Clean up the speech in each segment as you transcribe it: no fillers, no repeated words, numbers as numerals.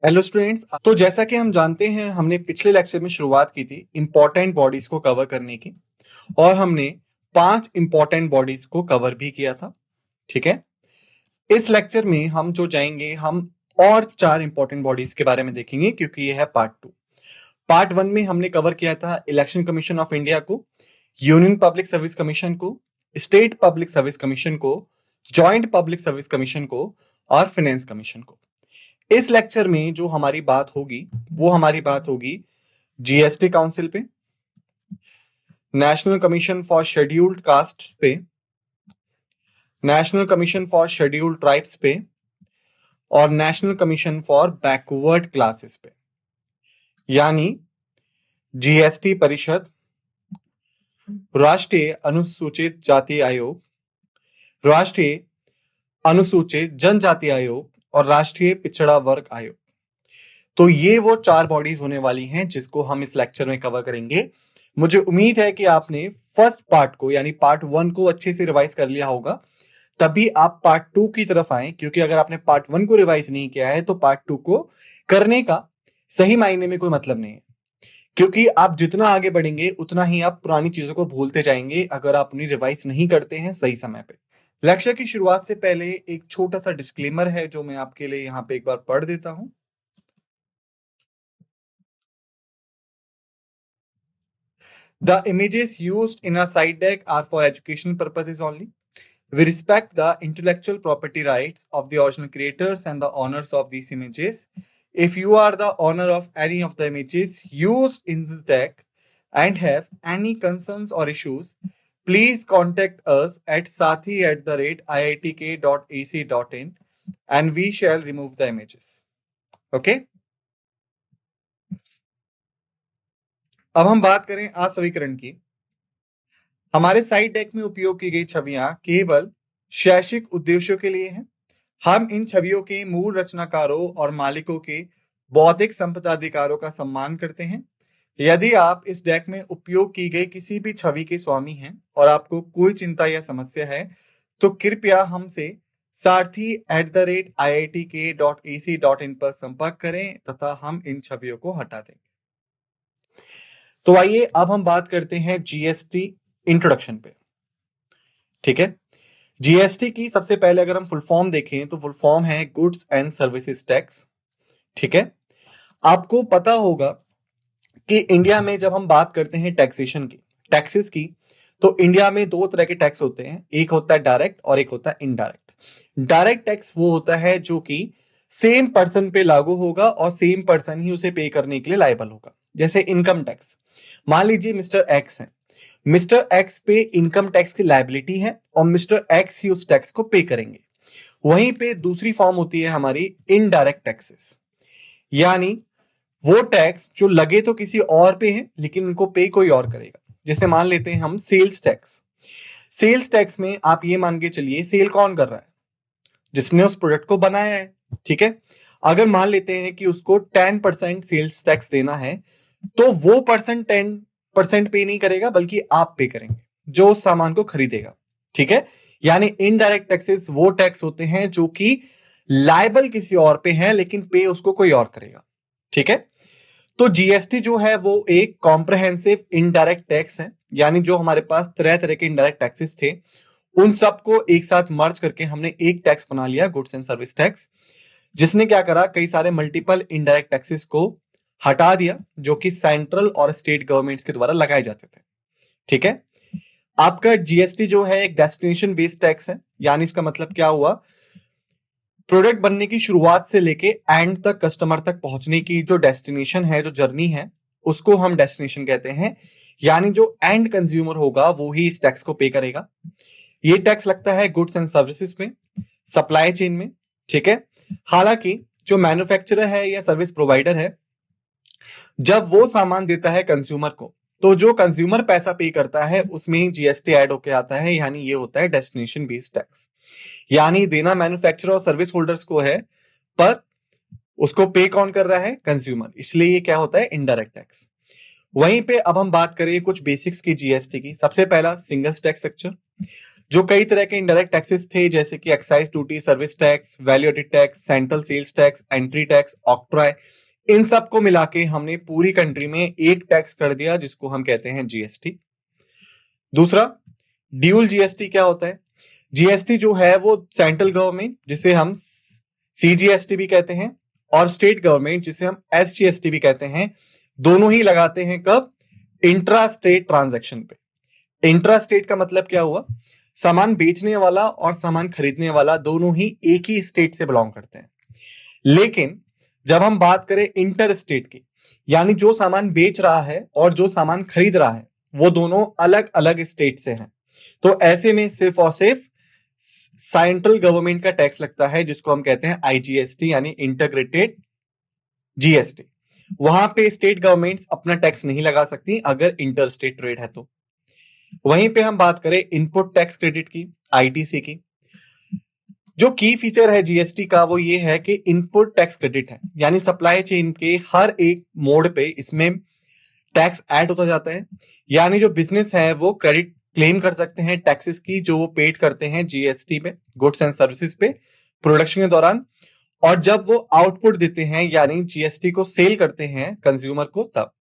Hello students, तो जैसा कि हम जानते हैं हमने पिछले लेक्चर में शुरुआत की थी इंपॉर्टेंट बॉडीज को कवर करने की और हमने 5 इंपॉर्टेंट बॉडीज को कवर भी किया था। ठीक है, इस लेक्चर में हम जो जाएंगे हम और 4 इंपॉर्टेंट बॉडीज के बारे में देखेंगे क्योंकि ये है पार्ट 2। पार्ट 1 में हमने कवर किया था इलेक्शन कमीशन ऑफ इंडिया को, यूनियन पब्लिक सर्विस कमीशन को, स्टेट पब्लिक सर्विस कमीशन को, जॉइंट पब्लिक सर्विस कमीशन को और फाइनेंस कमीशन को। इस लेक्चर में जो हमारी बात होगी वो हमारी बात होगी जीएसटी काउंसिल पे, national commission for scheduled caste पे, national commission for scheduled tribes पे और national commission for backward classes पे। यानी जीएसटी परिषद, राष्ट्रीय अनुसूचित जाति आयोग, राष्ट्रीय अनुसूचित जनजाति आयोग और राष्ट्रीय पिछड़ा वर्ग आयोग। तो ये वो 4 बॉडीज होने वाली हैं जिसको हम इस लेक्चर में कवर करेंगे। मुझे उम्मीद है कि आपने फर्स्ट पार्ट को यानी पार्ट 1 को अच्छे से रिवाइज कर लिया होगा, तभी आप पार्ट 2 की तरफ आए, क्योंकि अगर आपने पार्ट 1 को रिवाइज नहीं किया है तो पार्ट 2 को करने का सही मायने में कोई मतलब नहीं है, क्योंकि आप जितना आगे बढ़ेंगे उतना ही आप पुरानी चीजों को भूलते जाएंगे अगर आप अपनी रिवाइज नहीं करते हैं सही समय पे। लेक्चर की शुरुआत से पहले एक छोटा सा डिस्क्लेमर है जो मैं आपके लिए यहाँ पे एक बार पढ़ देता हूं। The images used in a slide deck are for educational purposes only. We respect the intellectual property rights of the original creators and the owners of these images. If you are the owner of any of the images used in this deck and have any concerns or issues, please contact us at sathi@iitk.ac.in and we shall remove the images. Okay? अब हम बात करें असवीकरण की। हमारे side deck में उपयोग की गई छवियां केवल शैक्षिक उद्देश्यों के लिए हैं। हम इन छवियों के मूल रचनाकारों और मालिकों के बौद्धिक संपदा अधिकारों का सम्मान करते हैं। यदि आप इस डेक में उपयोग की गई किसी भी छवि के स्वामी हैं और आपको कोई चिंता या समस्या है तो कृपया हमसे sathi@iitk.ac.in पर संपर्क करें तथा हम इन छवियों को हटा देंगे। तो आइए अब हम बात करते हैं जीएसटी इंट्रोडक्शन पे। ठीक है, जीएसटी की सबसे पहले अगर हम फुल फॉर्म देखें तो फुल फॉर्म है गुड्स एंड सर्विसेज टैक्स। ठीक है, आपको पता होगा कि इंडिया में जब हम बात करते हैं टैक्सेशन की, टैक्सेस की, तो इंडिया में 2 तरह के टैक्स होते हैं, एक होता है डायरेक्ट और एक होता है इनडायरेक्ट। डायरेक्ट टैक्स वो होता है जो कि सेम पर्सन पे लागू होगा और सेम पर्सन ही उसे पे करने के लिए लायबल होगा। जैसे इनकम टैक्स, मान लीजिए मिस्टर एक्स है, मिस्टर एक्स पे इनकम टैक्स की लायबिलिटी है और मिस्टर एक्स ही उस टैक्स को पे करेंगे। वहीं पे दूसरी फॉर्म होती है हमारी इनडायरेक्ट टैक्सेस, यानी वो टैक्स जो लगे तो किसी और पे है लेकिन उनको पे कोई और करेगा। जैसे मान लेते हैं हम सेल्स टैक्स। सेल्स टैक्स में आप ये मान के चलिए सेल कौन कर रहा है, जिसने उस प्रोडक्ट को बनाया है। ठीक है, अगर मान लेते हैं कि उसको 10% सेल्स टैक्स देना है तो वो पर्सन 10% पे नहीं करेगा बल्कि आप पे करेंगे जो उस सामान को खरीदेगा। ठीक है, यानी इनडायरेक्ट टैक्सेस वो टैक्स होते हैं जो कि लायबल किसी और पे है लेकिन पे उसको कोई और करेगा। ठीक है, तो जीएसटी जो है वो एक कॉम्प्रहेंसिव इनडायरेक्ट टैक्स है, यानी जो हमारे पास तरह तरह के इनडायरेक्ट टैक्सेस थे उन सबको एक साथ मर्ज करके हमने एक टैक्स बना लिया, गुड्स एंड सर्विस टैक्स, जिसने क्या करा, कई सारे मल्टीपल इनडायरेक्ट टैक्सेस को हटा दिया जो कि सेंट्रल और स्टेट गवर्नमेंट्स के द्वारा लगाए जाते थे। ठीक है, आपका जीएसटी जो है एक डेस्टिनेशन बेस्ड टैक्स है, यानी इसका मतलब क्या हुआ, प्रोडक्ट बनने की शुरुआत से लेके एंड तक कस्टमर तक पहुंचने की जो डेस्टिनेशन है, जो जर्नी है, उसको हम डेस्टिनेशन कहते हैं। यानी जो एंड कंज्यूमर होगा वो ही इस टैक्स को पे करेगा। ये टैक्स लगता है गुड्स एंड सर्विसेज में, सप्लाई चेन में। ठीक है, हालांकि जो मैन्युफैक्चरर है या सर्विस प्रोवाइडर है, जब वो सामान देता है कंज्यूमर को तो जो कंज्यूमर पैसा पे करता है उसमें ही जीएसटी ऐड होके आता है, यानी ये होता है डेस्टिनेशन बेस्ड टैक्स। यानी देना मैन्युफैक्चरर और सर्विस होल्डर्स को है पर उसको पे कौन कर रहा है, कंज्यूमर, इसलिए ये क्या होता है, इनडायरेक्ट टैक्स। वहीं पे अब हम बात करें कुछ बेसिक्स की जीएसटी की। सबसे पहला सिंगल टैक्स स्ट्रक्चर। जो कई तरह के इनडायरेक्ट टैक्सेस थे, जैसे कि excise duty, service tax, value added tax, central sales tax, entry tax, octroi, इन सबको मिला के हमने पूरी कंट्री में एक टैक्स कर दिया जिसको हम कहते हैं जीएसटी। दूसरा, ड्यूल जीएसटी क्या होता है? जीएसटी जो है वो सेंट्रल गवर्नमेंट, जिसे हम सीजीएसटी भी कहते हैं, और स्टेट गवर्नमेंट, जिसे हम एसजीएसटी भी कहते हैं, दोनों ही लगाते हैं कब? इंट्रा स्टेट ट्रांजैक्शन पे। इंट्रा स्टेट का मतलब क्या हुआ? सामान बेचने वाला और सामान खरीदने वाला दोनों ही एक ही स्टेट से बिलोंग करते हैं। लेकिन जब हम बात करें इंटर स्टेट की, यानी जो सामान बेच रहा है और जो सामान खरीद रहा है वो दोनों अलग अलग स्टेट से हैं, तो ऐसे में सिर्फ और सिर्फ सेंट्रल गवर्नमेंट का टैक्स लगता है, जिसको हम कहते हैं आईजीएसटी, यानी इंटीग्रेटेड जीएसटी। वहां पे स्टेट गवर्नमेंट्स अपना टैक्स नहीं लगा सकती अगर इंटर स्टेट ट्रेड है तो। वहीं पे हम बात करें इनपुट टैक्स क्रेडिट की, आईटीसी की, जो की फीचर है जीएसटी का वो ये है कि इनपुट टैक्स क्रेडिट है, यानी सप्लाई चेन के हर एक मोड पे इसमें टैक्स ऐड होता जाता है, यानी जो बिजनेस है वो क्रेडिट क्लेम कर सकते हैं टैक्सेस की जो वो पेड करते हैं जीएसटी पे, गुड्स एंड सर्विसेज पे, प्रोडक्शन के दौरान, और जब वो आउटपुट देते हैं यानी जीएसटी को सेल करते हैं कंज्यूमर को, तब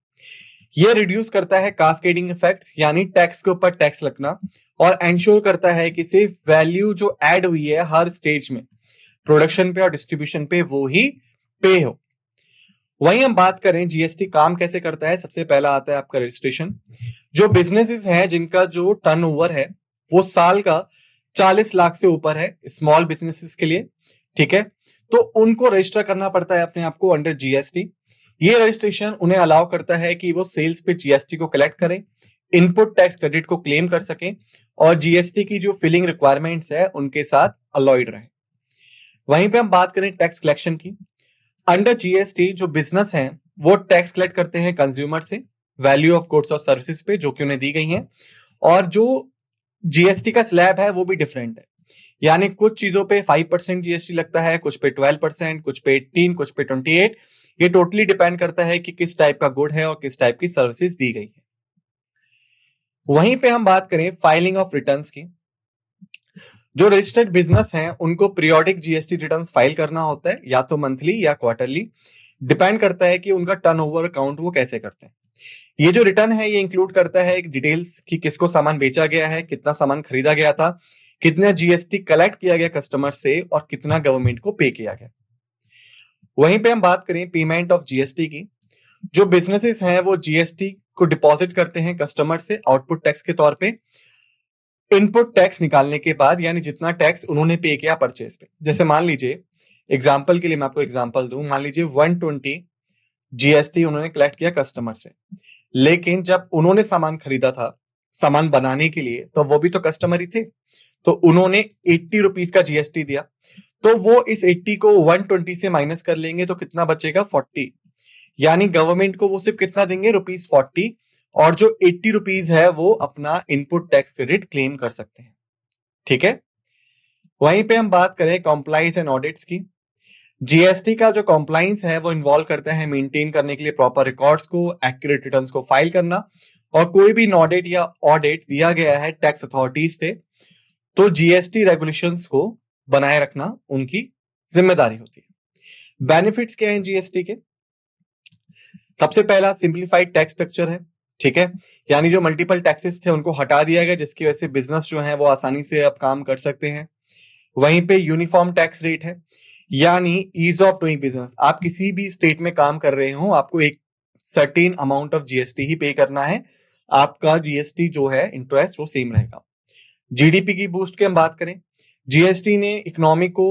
ये रिड्यूस करता है कास्केडिंग इफेक्ट्स, यानी टैक्स के ऊपर टैक्स लगना, और एंश्योर करता है कि सिर्फ वैल्यू जो ऐड हुई है हर स्टेज में, प्रोडक्शन पे और डिस्ट्रीब्यूशन पे, वो ही पे हो। वहीं हम बात करें जीएसटी काम कैसे करता है, सबसे पहला आता है आपका रजिस्ट्रेशन। जो बिजनेसेस हैं जिनका जो टर्नओवर है वो साल का 40 लाख से ऊपर है, स्मॉल बिजनेसेस के लिए, ठीक है, तो उनको रजिस्टर करना पड़ता है अपने आप को अंडर जीएसटी। ये रजिस्ट्रेशन उन्हें अलाउ करता है कि वो सेल्स पे जीएसटी को कलेक्ट करें, इनपुट टैक्स क्रेडिट को क्लेम कर सकें, और जीएसटी की जो फिलिंग रिक्वायरमेंट्स है उनके साथ अलॉयड रहे। वहीं पे हम बात करें टैक्स कलेक्शन की, अंडर जीएसटी जो बिजनेस हैं वो टैक्स कलेक्ट करते हैं कंज्यूमर से वैल्यू ऑफ गुड्स और सर्विसेज पे जो कि उन्हें दी गई हैं, और जो जीएसटी का स्लैब है वो भी डिफरेंट है, यानी कुछ चीजों पे 5% जीएसटी लगता है, कुछ पे 12%, कुछ पे 18%, कुछ पे 28%। ये टोटली डिपेंड करता है कि किस टाइप का गुड है और किस टाइप की सर्विसेज दी गई है। वहीं पे हम बात करें फाइलिंग ऑफ रिटर्न्स की, जो रजिस्टर्ड बिजनेस हैं उनको पीरियोडिक जीएसटी रिटर्न्स फाइल करना होता है, या तो मंथली या क्वार्टरली, डिपेंड करता है कि उनका टर्नओवर अकाउंट वो कैसे करते हैं। ये जो रिटर्न है ये इंक्लूड करता है डिटेल्स कि किसको सामान बेचा गया है, कितना सामान खरीदा गया था, कितना जीएसटी कलेक्ट किया गया कस्टमर से, और कितना गवर्नमेंट को पे किया गया। वहीं पे हम बात करें पेमेंट ऑफ जीएसटी की, जो बिजनेसेस हैं वो जीएसटी को डिपॉजिट करते हैं कस्टमर से आउटपुट टैक्स के तौर पे, इनपुट टैक्स निकालने के बाद, यानी जितना टैक्स उन्होंने पे किया परचेज पे। जैसे मान लीजिए, एग्जांपल के लिए मैं आपको एग्जांपल दूं, मान लीजिए 120 जीएसटी उन्होंने कलेक्ट किया कस्टमर से, लेकिन जब उन्होंने सामान खरीदा था सामान बनाने के लिए तो वो भी तो कस्टमर ही थे, तो उन्होंने 80 रुपीज का जीएसटी दिया, तो वो इस 80 को 120 से माइनस कर लेंगे तो कितना बचेगा? 40, यानी गवर्नमेंट को वो सिर्फ कितना देंगे? ₹40, और जो 80 रुपीज है वो अपना इनपुट टैक्स क्रेडिट क्लेम कर सकते हैं, ठीक है। वहीं पे हम बात करें कॉम्प्लाइंस एंड ऑडिट्स की, जीएसटी का जो कॉम्प्लाइंस है वो इन्वॉल्व करता है मेंटेन करने के लिए प्रॉपर रिकॉर्ड्स को, एक्यूरेट रिटर्न्स को फाइल करना, और कोई भी नॉडिट या ऑडिट दिया गया है टैक्स अथॉरिटीज से तो जीएसटी रेगुलेशंस को बनाए रखना उनकी जिम्मेदारी होती है। बेनिफिट्स क्या हैं जीएसटी के? सबसे पहला सिंप्लीफाइड टैक्स स्ट्रक्चर है, ठीक है, यानी जो मल्टीपल टैक्सेस थे उनको हटा दिया गया, जिसकी वजह से बिजनेस जो है वो आसानी से अब काम कर सकते हैं। वहीं पे यूनिफॉर्म टैक्स रेट है, यानी ईज ऑफ डूइंग बिजनेस, आप किसी भी स्टेट में काम कर रहे हो आपको एक सर्टेन अमाउंट ऑफ जीएसटी ही पे करना है, आपका जीएसटी जो है इंटरेस्ट वो सेम रहेगा। जीडीपी की बूस्ट की हम बात करें, जीएसटी ने इकोनॉमी को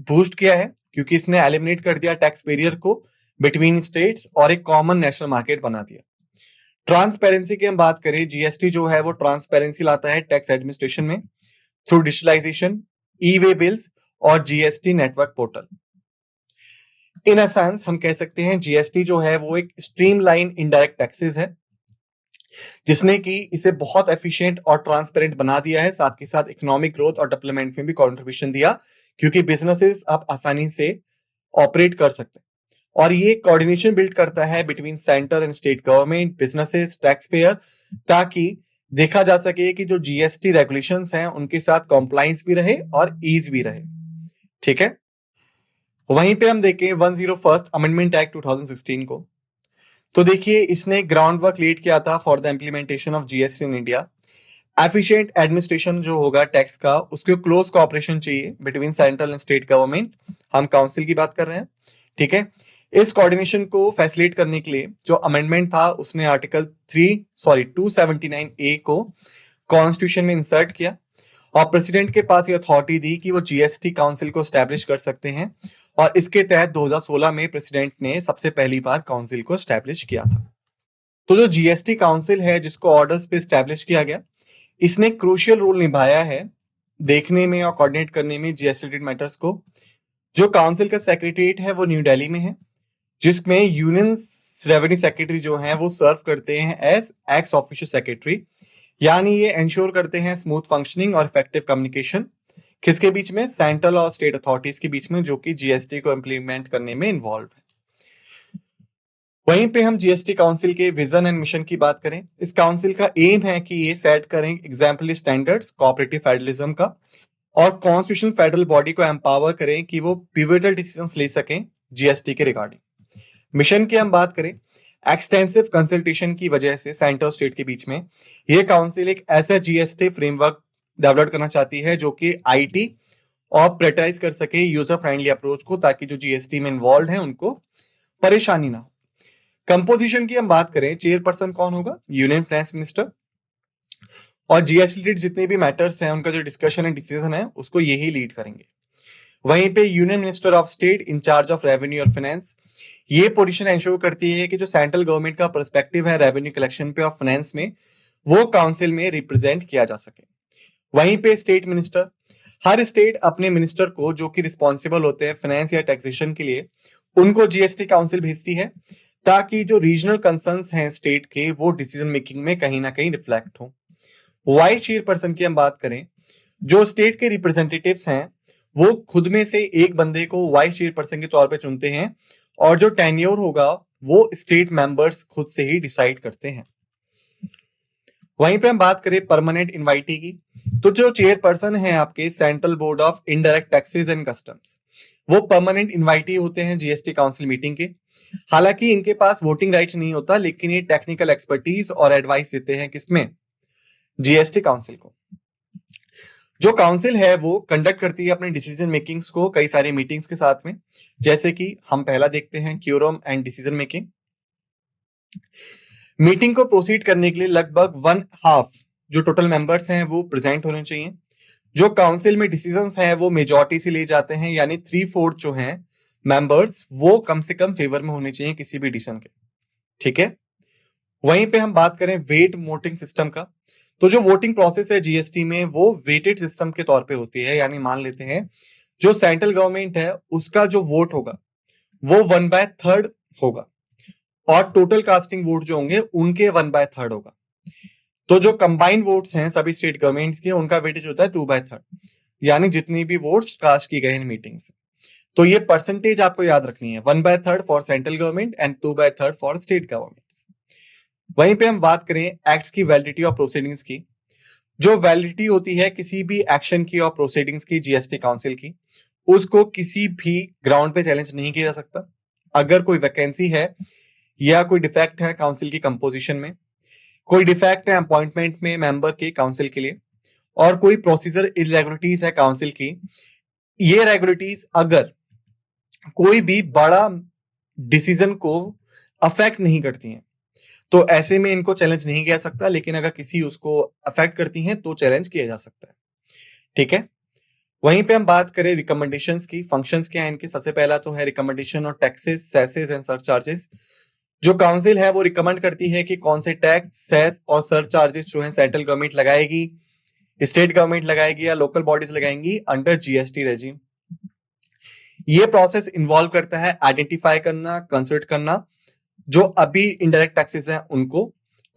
बूस्ट किया है क्योंकि इसने एलिमिनेट कर दिया टैक्स बैरियर को बिटवीन स्टेट्स और एक कॉमन नेशनल मार्केट बना दिया। ट्रांसपेरेंसी की हम बात करें, जीएसटी जो है वो ट्रांसपेरेंसी लाता है टैक्स एडमिनिस्ट्रेशन में थ्रू डिजिटलाइजेशन, ई वे बिल्स और GST network portal. In essence हम कह सकते हैं जीएसटी जो है वो एक स्ट्रीमलाइन इनडायरेक्ट टैक्सेस है जिसने कि इसे बहुत एफिशिएंट और ट्रांसपेरेंट बना दिया है, साथ के साथ इकोनॉमिक ग्रोथ और डेवलपमेंट में भी कंट्रीब्यूशन दिया क्योंकि बिजनेसेस अब आसानी से ऑपरेट कर सकते हैं। और ये कोऑर्डिनेशन बिल्ड करता है between centre and state government, businesses, tax payer, ताकि देखा जा सके कि जो जीएसटी रेगुलेशंस हैं उनके साथ कॉम्प्लायंस भी रहे और ईज भी रहे। ठीक है, वहीं पे हम देखें 101st अमेंडमेंट एक्ट 2016 को, तो देखिए इसने ग्राउंड वर्क लीड किया था for the implementation of GST in India. Efficient administration जो होगा टैक्स का, उसके क्लोज कोऑपरेशन चाहिए between central and state government. हम काउंसिल की बात कर रहे हैं। ठीक है, इस कोऑर्डिनेशन को फैसिलिटेट करने के लिए जो अमेंडमेंट था उसने आर्टिकल 279 ए को कॉन्स्टिट्यूशन में इंसर्ट किया और प्रेसिडेंट के पास ये अथॉरिटी दी कि वो जीएसटी काउंसिल को स्टैब्लिश कर सकते हैं। और इसके तहत 2016 में प्रेसिडेंट ने सबसे पहली बार काउंसिल को स्टैब्लिश किया था। तो जो जीएसटी काउंसिल है जिसको ऑर्डर्स पे स्टैब्लिश किया गया, इसने क्रूशियल रोल निभाया है देखने में और कोऑर्डिनेट करने में जीएसटी रिलेटेड मैटर्स को। जो काउंसिल का सेक्रेटरीट है वो न्यू दिल्ली में है, जिसमें यूनियन रेवेन्यू सेक्रेटरी जो है वो सर्व करते हैं एज एक्स ऑफिशियल सेक्रेटरी, यानी ये इंश्योर करते हैं स्मूथ फंक्शनिंग और इफेक्टिव कम्युनिकेशन किसके बीच में, सेंट्रल और स्टेट अथॉरिटीज के बीच में जो कि जीएसटी को इंप्लीमेंट करने में इन्वॉल्व है। वहीं पे हम जीएसटी काउंसिल के विजन एंड मिशन की बात करें, इस काउंसिल का एम है कि ये सेट करें एग्जाम्पली स्टैंडर्ड्स कोऑपरेटिव फेडरलिज्म का और कॉन्स्टिट्यूशनल फेडरल बॉडी को एम्पावर करें कि वो पिवटल डिसीजंस ले सकें जीएसटी के रिगार्डिंग। मिशन की हम बात करें, एक्सटेंसिव कंसल्टेशन की वजह से सेंटर स्टेट के बीच में ये काउंसिल एक ऐसा जीएसटी फ्रेमवर्क डेवलप करना चाहती है जो कि आईटी और प्रेटराइज कर सके यूजर फ्रेंडली अप्रोच को, ताकि जो जीएसटी में इन्वॉल्व है उनको परेशानी ना हो। कंपोजिशन की हम बात करें, चेयरपर्सन कौन होगा, यूनियन फाइनेंस मिनिस्टर, और जीएसटी रिलेटेड जितने भी मैटर्स हैं उनका जो डिस्कशन एंड डिसीजन है उसको यही लीड करेंगे। वहीं पे union minister of state in charge of revenue और फाइनेंस, ये पोजीशन इंश्योर करती है कि जो सेंट्रल गवर्नमेंट का पर्सपेक्टिव है रेवेन्यू कलेक्शन पे और फाइनेंस में, वो काउंसिल में रिप्रेजेंट किया जा सके। वहीं पे स्टेट मिनिस्टर, हर स्टेट अपने मिनिस्टर को जो कि रिस्पॉन्सिबल होते हैं फाइनेंस या टैक्सेशन के लिए, उनको जीएसटी काउंसिल भेजती है ताकि जो रीजनल कंसर्न्स हैं स्टेट के वो डिसीजन मेकिंग में कहीं ना कहीं रिफ्लेक्ट हो। वाइस चेयरपर्सन की हम बात करें, जो स्टेट के रिप्रेजेंटेटिव्स हैं वो खुद में से एक बंदे को वाइस चेयरपर्सन के तौर पे चुनते हैं और जो टेन्योर होगा वो स्टेट मेंबर्स खुद से ही डिसाइड करते हैं। वहीं पे हम बात करें परमानेंट इनवाइटी की, तो जो चेयरपर्सन है आपके central board of indirect taxes and customs, वो परमानेंट इनवाइटी होते हैं जीएसटी काउंसिल मीटिंग के। हालांकि इनके पास वोटिंग राइट नहीं होता, लेकिन ये टेक्निकल एक्सपर्टीज और एडवाइस देते हैं किसमें, जीएसटी काउंसिल को। जो काउंसिल है वो कंडक्ट करती है अपने डिसीजन मेकिंग्स को कई सारी मीटिंग्स के साथ में, जैसे कि हम पहला देखते हैं क्यूरम एंड डिसीजन मेकिंग। मीटिंग को प्रोसीड करने के लिए लगभग 1/2 जो टोटल मेंबर्स हैं वो प्रेजेंट होने चाहिए। जो काउंसिल में डिसीजंस हैं वो मेजॉरिटी से लिए जाते हैं, यानी 3/4 जो हैं मेंबर्स वो कम से कम फेवर में होने चाहिए किसी भी डिसीजन के। ठीक है, वहीं पे हम बात करें वेट वोटिंग सिस्टम का, तो जो वोटिंग प्रोसेस है जीएसटी में वो वेटेड सिस्टम के तौर पे होती है, यानी मान लेते हैं जो सेंट्रल गवर्नमेंट है उसका जो वोट होगा वो 1/3 होगा और टोटल कास्टिंग वोट जो होंगे उनके 1/3 होगा। तो जो कंबाइंड वोट्स हैं सभी स्टेट गवर्नमेंट्स के, उनका वेटेज होता है 2/3, यानी जितनी भी वोट्स कास्ट की गए इन मीटिंग्स। तो ये परसेंटेज आपको याद रखनी है, 1/3 for central government and 2/3 for state governments. वहीं पे हम बात करें एक्ट्स की वैलिडिटी और प्रोसीडिंग्स की, जो वैलिडिटी होती है किसी भी एक्शन की और प्रोसीडिंग्स की जीएसटी काउंसिल की, उसको किसी भी ग्राउंड पे चैलेंज नहीं किया जा सकता। अगर कोई वैकेंसी है या कोई डिफेक्ट है काउंसिल की कंपोजिशन में, कोई डिफेक्ट है अपॉइंटमेंट में मेंबर के काउंसिल के लिए, और कोई प्रोसीजर इरेगुलरिटीज है काउंसिल की, ये रेगुलरिटीज अगर कोई भी बड़ा डिसीजन को अफेक्ट नहीं करती हैं तो ऐसे में इनको चैलेंज नहीं किया सकता, लेकिन अगर किसी उसको अफेक्ट करती हैं तो चैलेंज किया जा सकता है। ठीक है, वहीं पे हम बात करें रिकमेंडेशंस की, फंक्शंस क्या है इनके। सबसे पहला तो है रिकमेंडेशन और टैक्सेस, सेसेस एंड सरचार्जेस। जो काउंसिल है वो रिकमेंड करती है कि कौन से टैक्स, सेस और सरचार्जेस जो है सेंट्रल गवर्नमेंट लगाएगी, स्टेट गवर्नमेंट लगाएगी या लोकल बॉडीज लगाएंगी अंडर जीएसटी रेजिम। ये प्रोसेस इन्वॉल्व करता है आइडेंटिफाई करना, कंसिडर करना जो अभी इनडायरेक्ट टैक्सेस हैं उनको,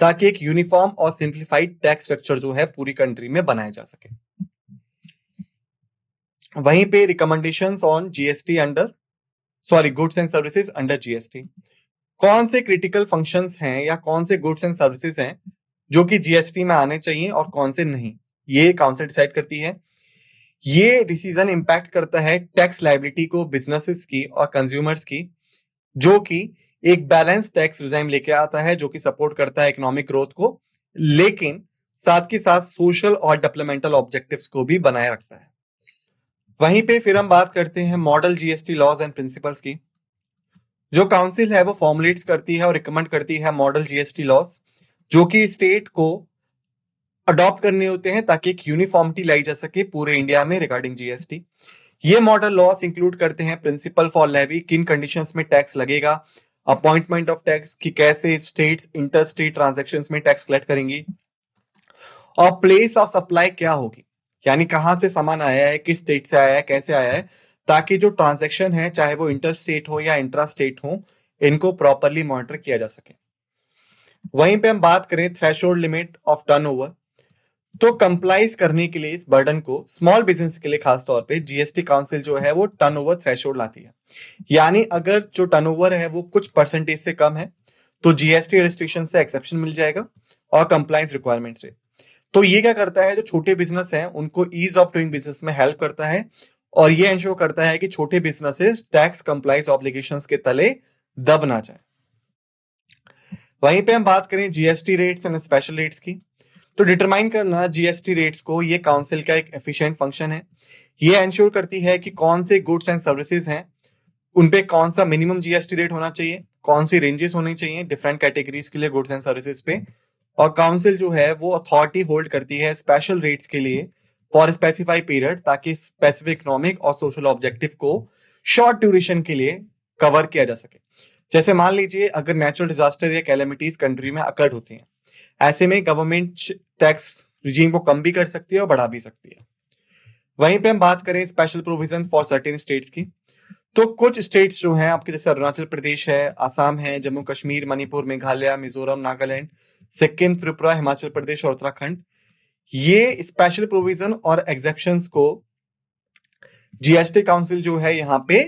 ताकि एक यूनिफॉर्म और सिंप्लीफाइड टैक्स स्ट्रक्चर जो है पूरी कंट्री में बनाया जा सके। वहीं पे recommendations on GST goods and services under GST. कौन से क्रिटिकल फंक्शंस हैं या कौन से गुड्स एंड सर्विसेज हैं जो कि जीएसटी में आने चाहिए और कौन से नहीं, ये काउंसिल डिसाइड करती है। ये डिसीजन इंपैक्ट करता है टैक्स लायबिलिटी को बिजनेसेस की और कंज्यूमर्स की, जो कि एक बैलेंस टैक्स रिजाइम लेके आता है जो कि सपोर्ट करता है इकोनॉमिक ग्रोथ को, लेकिन साथ के साथ सोशल और डेवलपमेंटल ऑब्जेक्टिव्स को भी बनाए रखता है। वहीं पे फिर हम बात करते हैं model GST laws and principles की। जो काउंसिल है वो फॉर्मुलेट्स करती है और रिकमेंड करती है मॉडल जीएसटी लॉज, जो कि स्टेट को अडॉप्ट करने होते हैं ताकि एक यूनिफॉर्मिटी लाई जा सके पूरे इंडिया में रिगार्डिंग जीएसटी। ये मॉडल लॉस इंक्लूड करते हैं प्रिंसिपल फॉर लेवी, किन कंडीशंस में टैक्स लगेगा, अपॉइंटमेंट ऑफ टैक्स कि कैसे स्टेट्स इंटर स्टेट ट्रांजैक्शंस में टैक्स कलेक्ट करेंगी, और प्लेस ऑफ सप्लाई क्या होगी, यानी कहां से सामान आया है, किस स्टेट से आया है, कैसे आया है, ताकि जो ट्रांजैक्शन है चाहे वो इंटर स्टेट हो या इंट्रा स्टेट हो, इनको प्रॉपरली मॉनिटर किया जा सके। वहीं पे हम बात करें थ्रेशोल्ड लिमिट ऑफ टर्नओवर, तो कंप्लाइज करने के लिए इस बर्डन को स्मॉल बिजनेस के लिए खास तौर पे जीएसटी काउंसिल जो है वो टर्नओवर थ्रेशोल्ड लाती है। यानी अगर जो टर्नओवर है वो कुछ परसेंटेज से कम है तो जीएसटी रजिस्ट्रेशन से एक्सेप्शन मिल जाएगा और कंप्लायंस रिक्वायरमेंट से। तो ये क्या करता है, जो छोटे बिजनेस हैं उनको ईज ऑफ डूइंग बिजनेस में हेल्प करता है और ये इंश्योर करता है कि छोटे बिजनेसेस टैक्स कंप्लाइंस ऑब्लिगेशंस के तले दब ना जाए। वहीं पे हम बात करें GST rates and special rates की, तो डिटरमाइन करना जीएसटी रेट्स को ये काउंसिल का एक एफिशिएंट फंक्शन है। ये इंश्योर करती है कि कौन से गुड्स एंड सर्विसेज हैं उनपे कौन सा मिनिमम जीएसटी रेट होना चाहिए, कौन सी रेंजेस होनी चाहिए डिफरेंट कैटेगरीज के लिए गुड्स एंड सर्विसेज पे, और काउंसिल जो है वो अथॉरिटी होल्ड करती है स्पेशल रेट्स के लिए फॉर स्पेसिफाइड पीरियड, ताकि स्पेसिफिक इकोनॉमिक और सोशल ऑब्जेक्टिव को शॉर्ट ड्यूरेशन के लिए कवर किया जा सके। जैसे मान लीजिए अगर नेचुरल डिजास्टर या कैलेमिटीज कंट्री में अकर्ड होती हैं, ऐसे में गवर्नमेंट टैक्स रिजीम को कम भी कर सकती है और बढ़ा भी सकती है। वहीं पे हम बात करें special provision for certain states की, तो कुछ स्टेट्स जो हैं आपके जैसे अरुणाचल प्रदेश है, आसाम है, जम्मू कश्मीर, मणिपुर, मेघालय, मिजोरम, नागालैंड, सिक्किम, त्रिपुरा, हिमाचल प्रदेश और उत्तराखंड, ये स्पेशल प्रोविजन और एग्जेप्शंस को जीएसटी काउंसिल जो है यहाँ पे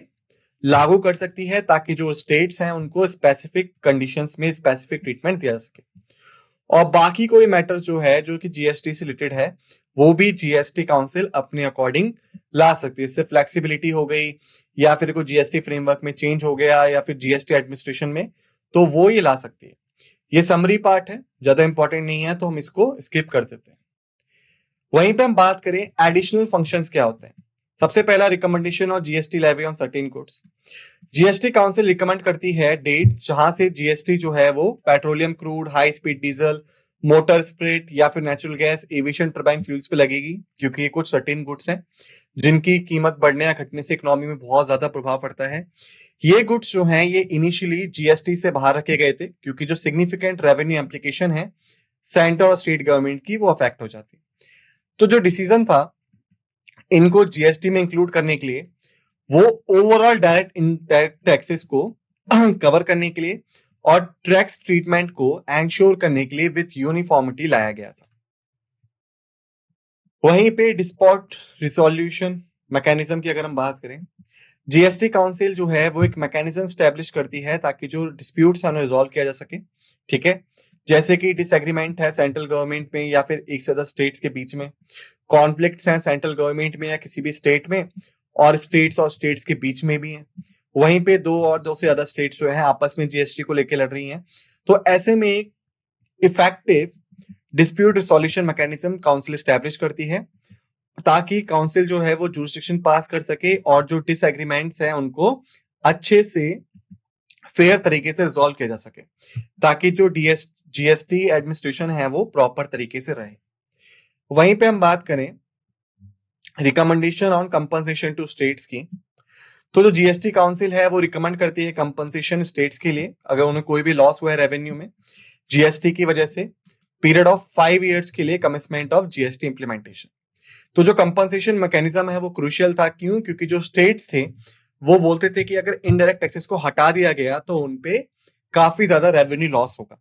लागू कर सकती है ताकि जो स्टेट्स हैं उनको स्पेसिफिक कंडीशंस में स्पेसिफिक ट्रीटमेंट दिया जा सके। और बाकी कोई मैटर जो है जो कि जीएसटी से रिलेटेड है वो भी जीएसटी काउंसिल अपने अकॉर्डिंग ला सकती है। इससे फ्लेक्सिबिलिटी हो गई या फिर कोई जीएसटी फ्रेमवर्क में चेंज हो गया या फिर जीएसटी एडमिनिस्ट्रेशन में, तो वो ये ला सकती है। ये समरी पार्ट है, ज्यादा इंपॉर्टेंट नहीं है तो हम इसको स्किप कर देते हैं। वहीं पे हम बात करें एडिशनल फंक्शंस क्या होते हैं। सबसे पहला रिकमेंडेशन और GST levy on certain goods. GST council recommend करती है डेट जहां से जीएसटी जो है वो petroleum crude, high speed diesel, motor spirit या फिर natural gas, aviation turbine fuels पे लगेगी, क्योंकि ये कुछ सर्टेन गुड्स हैं जिनकी कीमत बढ़ने या घटने से इकोनॉमी में बहुत ज्यादा प्रभाव पड़ता है। ये गुड्स जो हैं ये इनिशियली जीएसटी से बाहर रखे गए थे क्योंकि जो सिग्निफिकेंट रेवेन्यू एप्लीकेशन है सेंटर और स्टेट गवर्नमेंट की वो अफेक्ट हो जाती। तो जो डिसीजन था इनको जीएसटी में इंक्लूड करने के लिए वो ओवरऑल डायरेक्ट इनडायरेक्ट टैक्सेस को कवर करने के लिए और टैक्स ट्रीटमेंट को एंश्योर करने के लिए विथ यूनिफॉर्मिटी लाया गया था। वहीं पे डिस्प्यूट रिसोल्यूशन मैकेनिज्म की अगर हम बात करें, जीएसटी काउंसिल जो है वो एक मैकेनिज्म स्टैब्लिश करती है ताकि जो डिस्प्यूट्स हैं उन्हें रिजॉल्व किया जा सके। ठीक है, जैसे कि डिसएग्रीमेंट है सेंट्रल गवर्नमेंट में या फिर एक से ज्यादा स्टेट्स के बीच में, कॉन्फ्लिक्ट्स हैं सेंट्रल गवर्नमेंट में या किसी भी स्टेट में और स्टेट्स के बीच में भी हैं। वहीं पे दो से ज्यादा स्टेट्स जो है आपस में जीएसटी को लेकर लड़ रही हैं, तो ऐसे में एक effective dispute resolution mechanism council establish करती है ताकि काउंसिल जो है वो जुरिस्डिक्शन पास कर सके और जो डिसएग्रीमेंट्स हैं उनको अच्छे से फेयर तरीके से रिजॉल्व किया जा सके ताकि जो जीएसटी एडमिनिस्ट्रेशन है वो प्रॉपर तरीके से रहे। वहीं पे हम बात करें recommendation on compensation to states की, तो जो जीएसटी काउंसिल है वो रिकमेंड करती है कंपनसेशन स्टेट्स के लिए अगर उन्हें कोई भी लॉस हुआ है रेवेन्यू में जीएसटी की वजह से, पीरियड ऑफ 5 इयर्स के लिए कमिटमेंट ऑफ जीएसटी इंप्लीमेंटेशन। तो जो कंपनसेशन मैकेनिज्म है वो क्रूशियल था, क्यों? क्योंकि जो स्टेट्स थे वो बोलते थे कि अगर इनडायरेक्ट टैक्सेस को हटा दिया गया तो उनपे काफी ज्यादा रेवेन्यू लॉस होगा।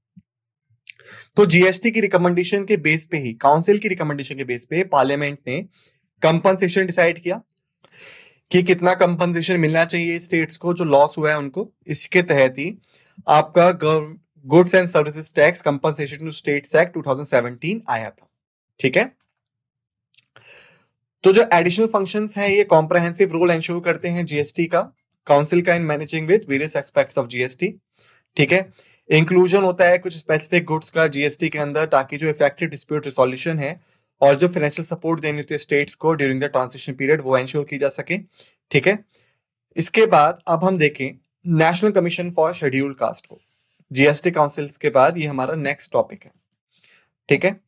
तो जीएसटी की रिकमेंडेशन के बेस पे ही, काउंसिल की रिकमेंडेशन के बेस पे पार्लियामेंट ने कंपनसेशन डिसाइड किया कि कितना कंपनसेशन मिलना चाहिए स्टेट्स को जो लॉस हुआ है उनको। इसके तहत ही आपका goods and services tax compensation to states act 2017 आया था। ठीक है, तो जो एडिशनल फंक्शंस हैं ये कॉम्प्रहेंसिव रोल एंश्योर करते हैं जीएसटी का, काउंसिल का in managing with various aspects of GST. ठीक है, इंक्लूजन होता है कुछ स्पेसिफिक गुड्स का जीएसटी के अंदर, ताकि जो इफेक्टिव डिस्प्यूट रिजोल्यूशन है और जो फाइनेंशियल सपोर्ट देनी होती है स्टेट्स को ड्यूरिंग द ट्रांजिशन पीरियड वो एंश्योर की जा सके। ठीक है, इसके बाद अब हम देखें national commission for scheduled cast को। जीएसटी काउंसिल्स के बाद ये हमारा नेक्स्ट टॉपिक है। ठीक है,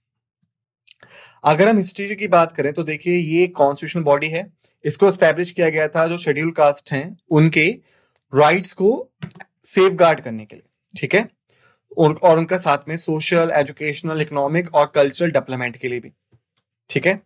अगर हम हिस्ट्री की बात करें तो देखिए ये कॉन्स्टिट्यूशनल बॉडी है, इसको एस्टैब्लिश किया गया था जो शेड्यूल कास्ट हैं उनके राइट्स को सेफगार्ड करने के लिए। ठीक है, और उनका साथ में सोशल, एजुकेशनल, इकोनॉमिक और कल्चरल डेवलपमेंट के लिए भी। ठीक है,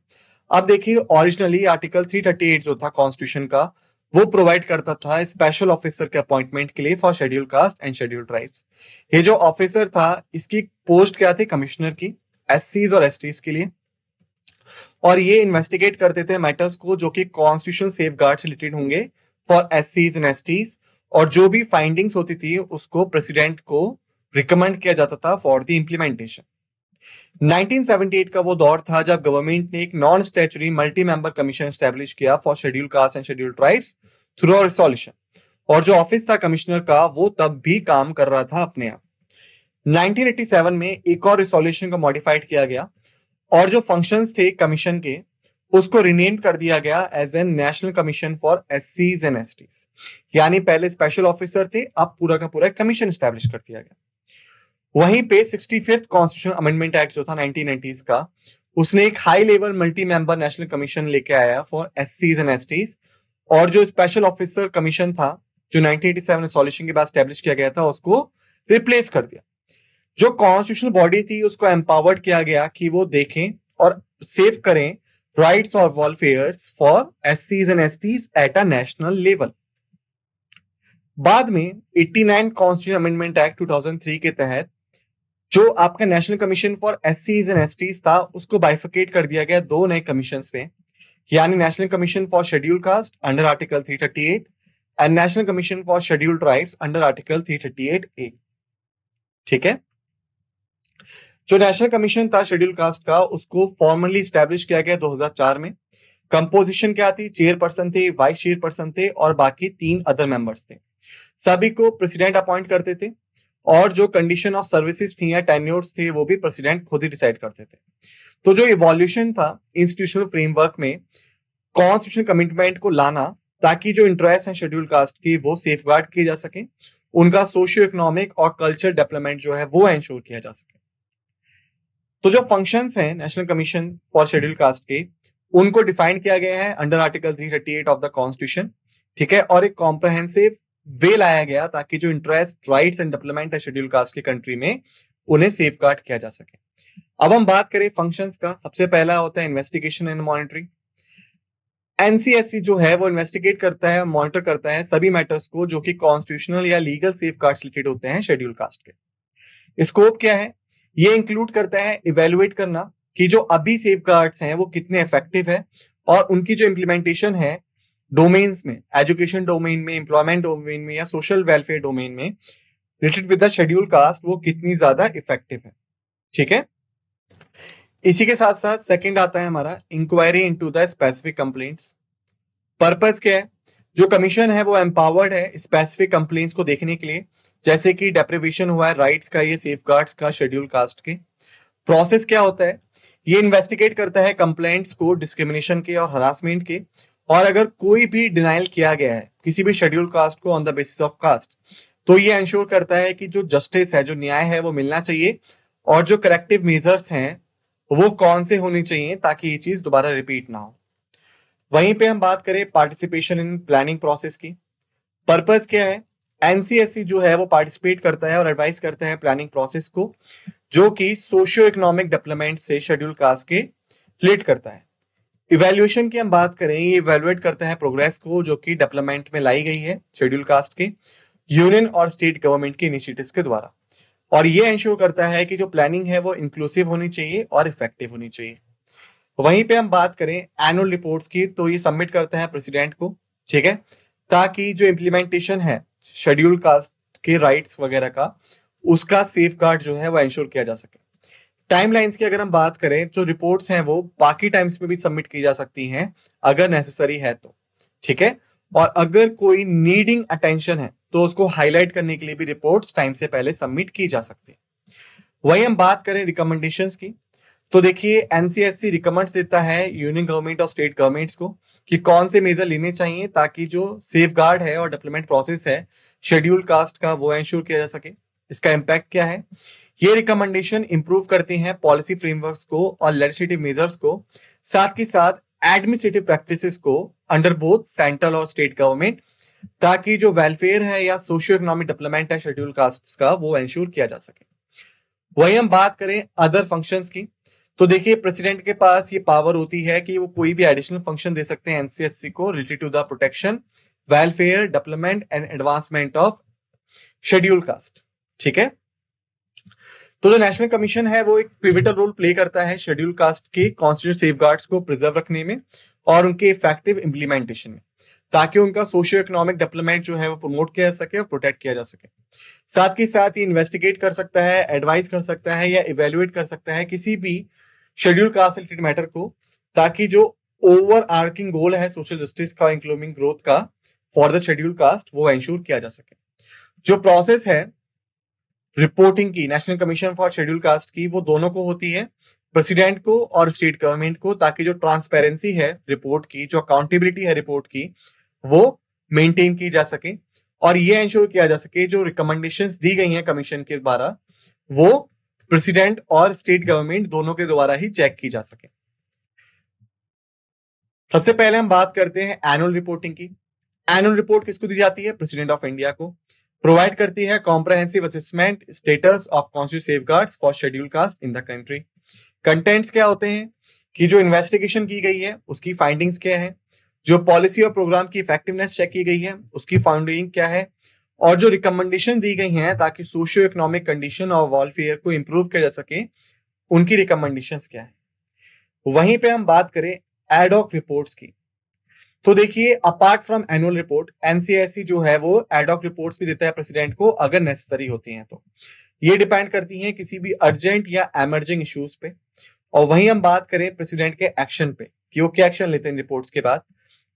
अब देखिए ओरिजिनली आर्टिकल 338 जो था कॉन्स्टिट्यूशन का वो प्रोवाइड करता था स्पेशल ऑफिसर के अपॉइंटमेंट के लिए for schedule caste and schedule tribes. ये जो ऑफिसर था इसकी पोस्ट क्या थी, कमिश्नर की, एससीज और एसटीज के लिए, और ये इन्वेस्टिगेट करते थे मैटर्स को जो कि कॉन्स्टिट्यूशनल सेफगार्ड से रिलेटेड होंगे फॉर एससीज एंड एसटीज, और जो भी फाइंडिंग्स होती थी उसको प्रेसिडेंट को रिकमेंड किया जाता था फॉर द इंप्लीमेंटेशन। 1978 का वो दौर था जब गवर्नमेंट ने एक non statutory multi member commission establish किया for schedule caste and schedule tribes through a resolution, और जो ऑफिस था कमिश्नर का वो तब भी काम कर रहा था अपने आप। 1987 में एक और रिजोल्यूशन को मॉडिफाइड किया गया और जो फंक्शंस थे कमीशन के उसको रिनेम कर दिया गया as an national commission for एससीज एंड एसटीज। यानी पहले स्पेशल ऑफिसर थे, अब पूरा का पूरा कमीशन एस्टैब्लिश कर दिया गया। वहीं पे 65th कॉन्स्टिट्यूशन अमेंडमेंट एक्ट जो था 1990s का, उसने एक high level multi member national commission लेके आया फॉर एससीज एंड एसटीज, और जो स्पेशल ऑफिसर कमीशन था जो 1987 रिजोल्यूशन के बाद एस्टैब्लिश किया गया था उसको रिप्लेस कर दिया। जो कॉन्स्टिट्यूशनल बॉडी थी उसको एम्पावर्ड किया गया कि वो देखें और सेव करें राइट्स और वेलफेयर्स फॉर एससीज and STs at a national level. बाद में 89 कॉन्स्टिट्यूशन अमेंडमेंट एक्ट 2003 के तहत जो आपका नेशनल कमीशन फॉर एससीज एंड एसटीज था उसको बाइफिकेट कर दिया गया दो नए कमीशंस में, यानी national commission for schedule cast under article 338 and national commission for schedule tribes under article 338A। ठीक है, जो नेशनल कमीशन था शेड्यूल कास्ट का उसको फॉर्मली स्टैब्लिश किया गया 2004 में। कंपोजिशन क्या थी, चेयरपर्सन थे, वाइस चेयरपर्सन थे और बाकी 3 अदर मेंबर्स थे। सभी को प्रेसिडेंट अपॉइंट करते थे और जो कंडीशन ऑफ सर्विसेज थी या टेन्योर्स थे वो भी प्रेसिडेंट खुद ही डिसाइड करते थे। तो जो इवोल्यूशन था इंस्टीट्यूशनल फ्रेमवर्क में कॉन्स्टिट्यूशनल कमिटमेंट को लाना ताकि जो इंटरेस्ट है शेड्यूल कास्ट की वो सेफगार्ड किए जा सके, उनका सोशियो इकोनॉमिक और कल्चर डेवलपमेंट जो है वो एंश्योर किया जा सके। तो जो फंक्शंस हैं national commission for schedule cast के उनको डिफाइन किया गया है under article 338 of the constitution. ठीक है, और एक कॉम्प्रहेंसिव वे लाया गया ताकि जो इंटरेस्ट, राइट्स एंड डेवलपमेंट है शेड्यूल कास्ट की कंट्री में उन्हें सेफगार्ड किया जा सके। अब हम बात करें फंक्शंस का, सबसे पहला होता है इन्वेस्टिगेशन एंड मॉनिटरिंग। एनसीएससी जो है वो इन्वेस्टिगेट करता है, मॉनिटर करता है सभी मैटर्स को जो कि कॉन्स्टिट्यूशनल या लीगल सेफगार्ड्स रिलेटेड होते हैं शेड्यूल कास्ट के। स्कोप क्या है, ये इंक्लूड करता है इवेलुएट करना कि जो अभी सेफगार्ड्स हैं वो कितने इफेक्टिव है और उनकी जो इम्प्लीमेंटेशन है डोमेन्स में, एजुकेशन डोमेन में, एम्प्लॉयमेंट डोमेन में या सोशल वेलफेयर डोमेन में related with the schedule caste वो कितनी ज्यादा इफेक्टिव है। ठीक है, इसी के साथ साथ सेकंड आता है हमारा inquiry into the specific complaints. Purpose क्या है, जो कमीशन है वो एम्पावर्ड है स्पेसिफिक कंप्लेंट्स को देखने के लिए, जैसे कि डेप्रिवेशन हुआ है राइट्स का, ये सेफगार्ड्स का शेड्यूल कास्ट के। प्रोसेस क्या होता है, ये इन्वेस्टिगेट करता है कंप्लेंट्स को डिस्क्रिमिनेशन के और हरासमेंट के, और अगर कोई भी डिनाइल किया गया है किसी भी शेड्यूल कास्ट को on the basis of caste तो ये इंश्योर करता है कि जो जस्टिस है, जो न्याय है वो मिलना चाहिए, और जो करेक्टिव मेजर्स हैं वो कौन से होने चाहिए ताकि ये चीज दोबारा रिपीट ना हो। वहीं पे हम बात करें पार्टिसिपेशन इन प्लानिंग प्रोसेस की। पर्पस क्या है, एनसीएससी जो है वो पार्टिसिपेट करता है और एडवाइस करता है प्लानिंग प्रोसेस को जो कि सोशियो इकोनॉमिक डेवलपमेंट से शेड्यूल कास्ट के रिलेट करता है। इवैल्यूएशन की हम बात करें, ये इवैल्यूएट करता है प्रोग्रेस को जो कि डेवलपमेंट में लाई गई है शेड्यूल कास्ट के यूनियन और स्टेट गवर्नमेंट के इनिशिएटिव्स के द्वारा, और ये इंश्योर करता है कि जो प्लानिंग है वो इंक्लूसिव होनी चाहिए और इफेक्टिव होनी चाहिए। वहीं पे हम बात करें एनुअल रिपोर्ट्स की, तो ये सबमिट करता है प्रेसिडेंट को। ठीक है, ताकि जो इम्प्लीमेंटेशन है शेड्यूल कास्ट के राइट्स वगैरह का उसका सेफगार्ड जो है वो इंश्योर किया जा सके। टाइमलाइंस की अगर हम बात करें तो रिपोर्ट्स हैं वो बाकी टाइम्स में भी सबमिट की जा सकती हैं अगर नेसेसरी है तो, ठीक है। और अगर कोई नीडिंग अटेंशन है तो उसको हाईलाइट करने के लिए भी रिपोर्ट्स टाइम से पहले सबमिट की जा सकती है। वही हम बात करें रिकमेंडेशंस की, तो देखिए एनसीएससी रिकमेंड्स देता है यूनियन गवर्नमेंट और स्टेट गवर्नमेंट्स को कि कौन से मेजर लेने चाहिए ताकि जो सेफगार्ड है और डेवलपमेंट प्रोसेस है शेड्यूल कास्ट का वो इंश्योर किया जा सके। इसका इम्पैक्ट क्या है? ये रिकमेंडेशन इंप्रूव करती हैं पॉलिसी फ्रेमवर्क्स को और लेजिस्लेटिव मेजर्स को, साथ ही साथ एडमिनिस्ट्रेटिव प्रैक्टिसेस को अंडर बोथ सेंट्रल और स्टेट गवर्नमेंट, ताकि जो वेलफेयर है या सोशियो इकोनॉमिक डेवलपमेंट है शेड्यूल कास्ट का वो इंश्योर किया जा सके। वही हम बात करें अदर फंक्शंस की, तो देखिए प्रेसिडेंट के पास ये पावर होती है कि वो कोई भी एडिशनल फंक्शन दे सकते हैं एनसीएससी को related to the protection, welfare, development and advancement of schedule caste, ठीक है। तो जो नेशनल कमीशन है वो एक पिवटल रोल प्ले करता है शेड्यूल कास्ट के कॉन्स्टिट्यूशनल सेफगार्ड्स को प्रिजर्व रखने में और उनके इफेक्टिव इंप्लीमेंटेशन में, ताकि उनका सोशियो इकोनॉमिक डेवलपमेंट जो है वो प्रमोट किया जा सके और प्रोटेक्ट किया जा सके। साथ ही साथ ये इन्वेस्टिगेट कर सकता है, एडवाइस कर सकता है या इवेल्युएट कर सकता है किसी भी शेड्यूल कास्ट रिलेटेड मैटर को, ताकि जो ओवर आर्किंग गोल है सोशल जस्टिस का, इंक्लूडिंग ग्रोथ का फॉर द शेड्यूल कास्ट, वो इंश्योर किया जा सके। जो प्रोसेस है रिपोर्टिंग की national commission for schedule cast की, वो दोनों को होती है, प्रेसिडेंट को और स्टेट गवर्नमेंट को, ताकि जो ट्रांसपेरेंसी है रिपोर्ट की, जो अकाउंटेबिलिटी है रिपोर्ट की, वो मेंटेन की जा सके और ये इंश्योर किया जा सके जो रिकमेंडेशंस दी गई हैं कमीशन के द्वारा वो प्रेसिडेंट और स्टेट गवर्नमेंट दोनों के द्वारा ही चेक की जा सके। सबसे पहले हम बात करते हैं एनुअल रिपोर्टिंग की। एनुअल रिपोर्ट किसको दी जाती है? प्रेसिडेंट ऑफ इंडिया को। प्रोवाइड करती है comprehensive assessment status of constitutional safeguards for schedule cast in the country. Contents क्या होते हैं कि जो इन्वेस्टिगेशन की गई है उसकी फाइंडिंग्स क्या है, जो पॉलिसी और प्रोग्राम की इफेक्टिवनेस चेक की गई है उसकी फाउंडिंग क्या है, और जो रिकमेंडेशन दी गई हैं ताकि सोशियो इकोनॉमिक कंडीशन और वेलफेयर को इंप्रूव किया जा सके, उनकी रिकमेंडेशंस क्या है। वहीं पे हम बात करें एडॉक रिपोर्ट्स की, तो देखिए apart from annual report NCSC जो है वो एडॉक रिपोर्ट्स भी देता है प्रेसिडेंट को अगर नेसेसरी होती हैं तो। ये डिपेंड करती हैं किसी भी अर्जेंट या एमर्जिंग इश्यूज पे। और वहीं हम बात करें प्रेसिडेंट के एक्शन पे कि वो क्या एक्शन लेते हैं रिपोर्ट्स के बाद,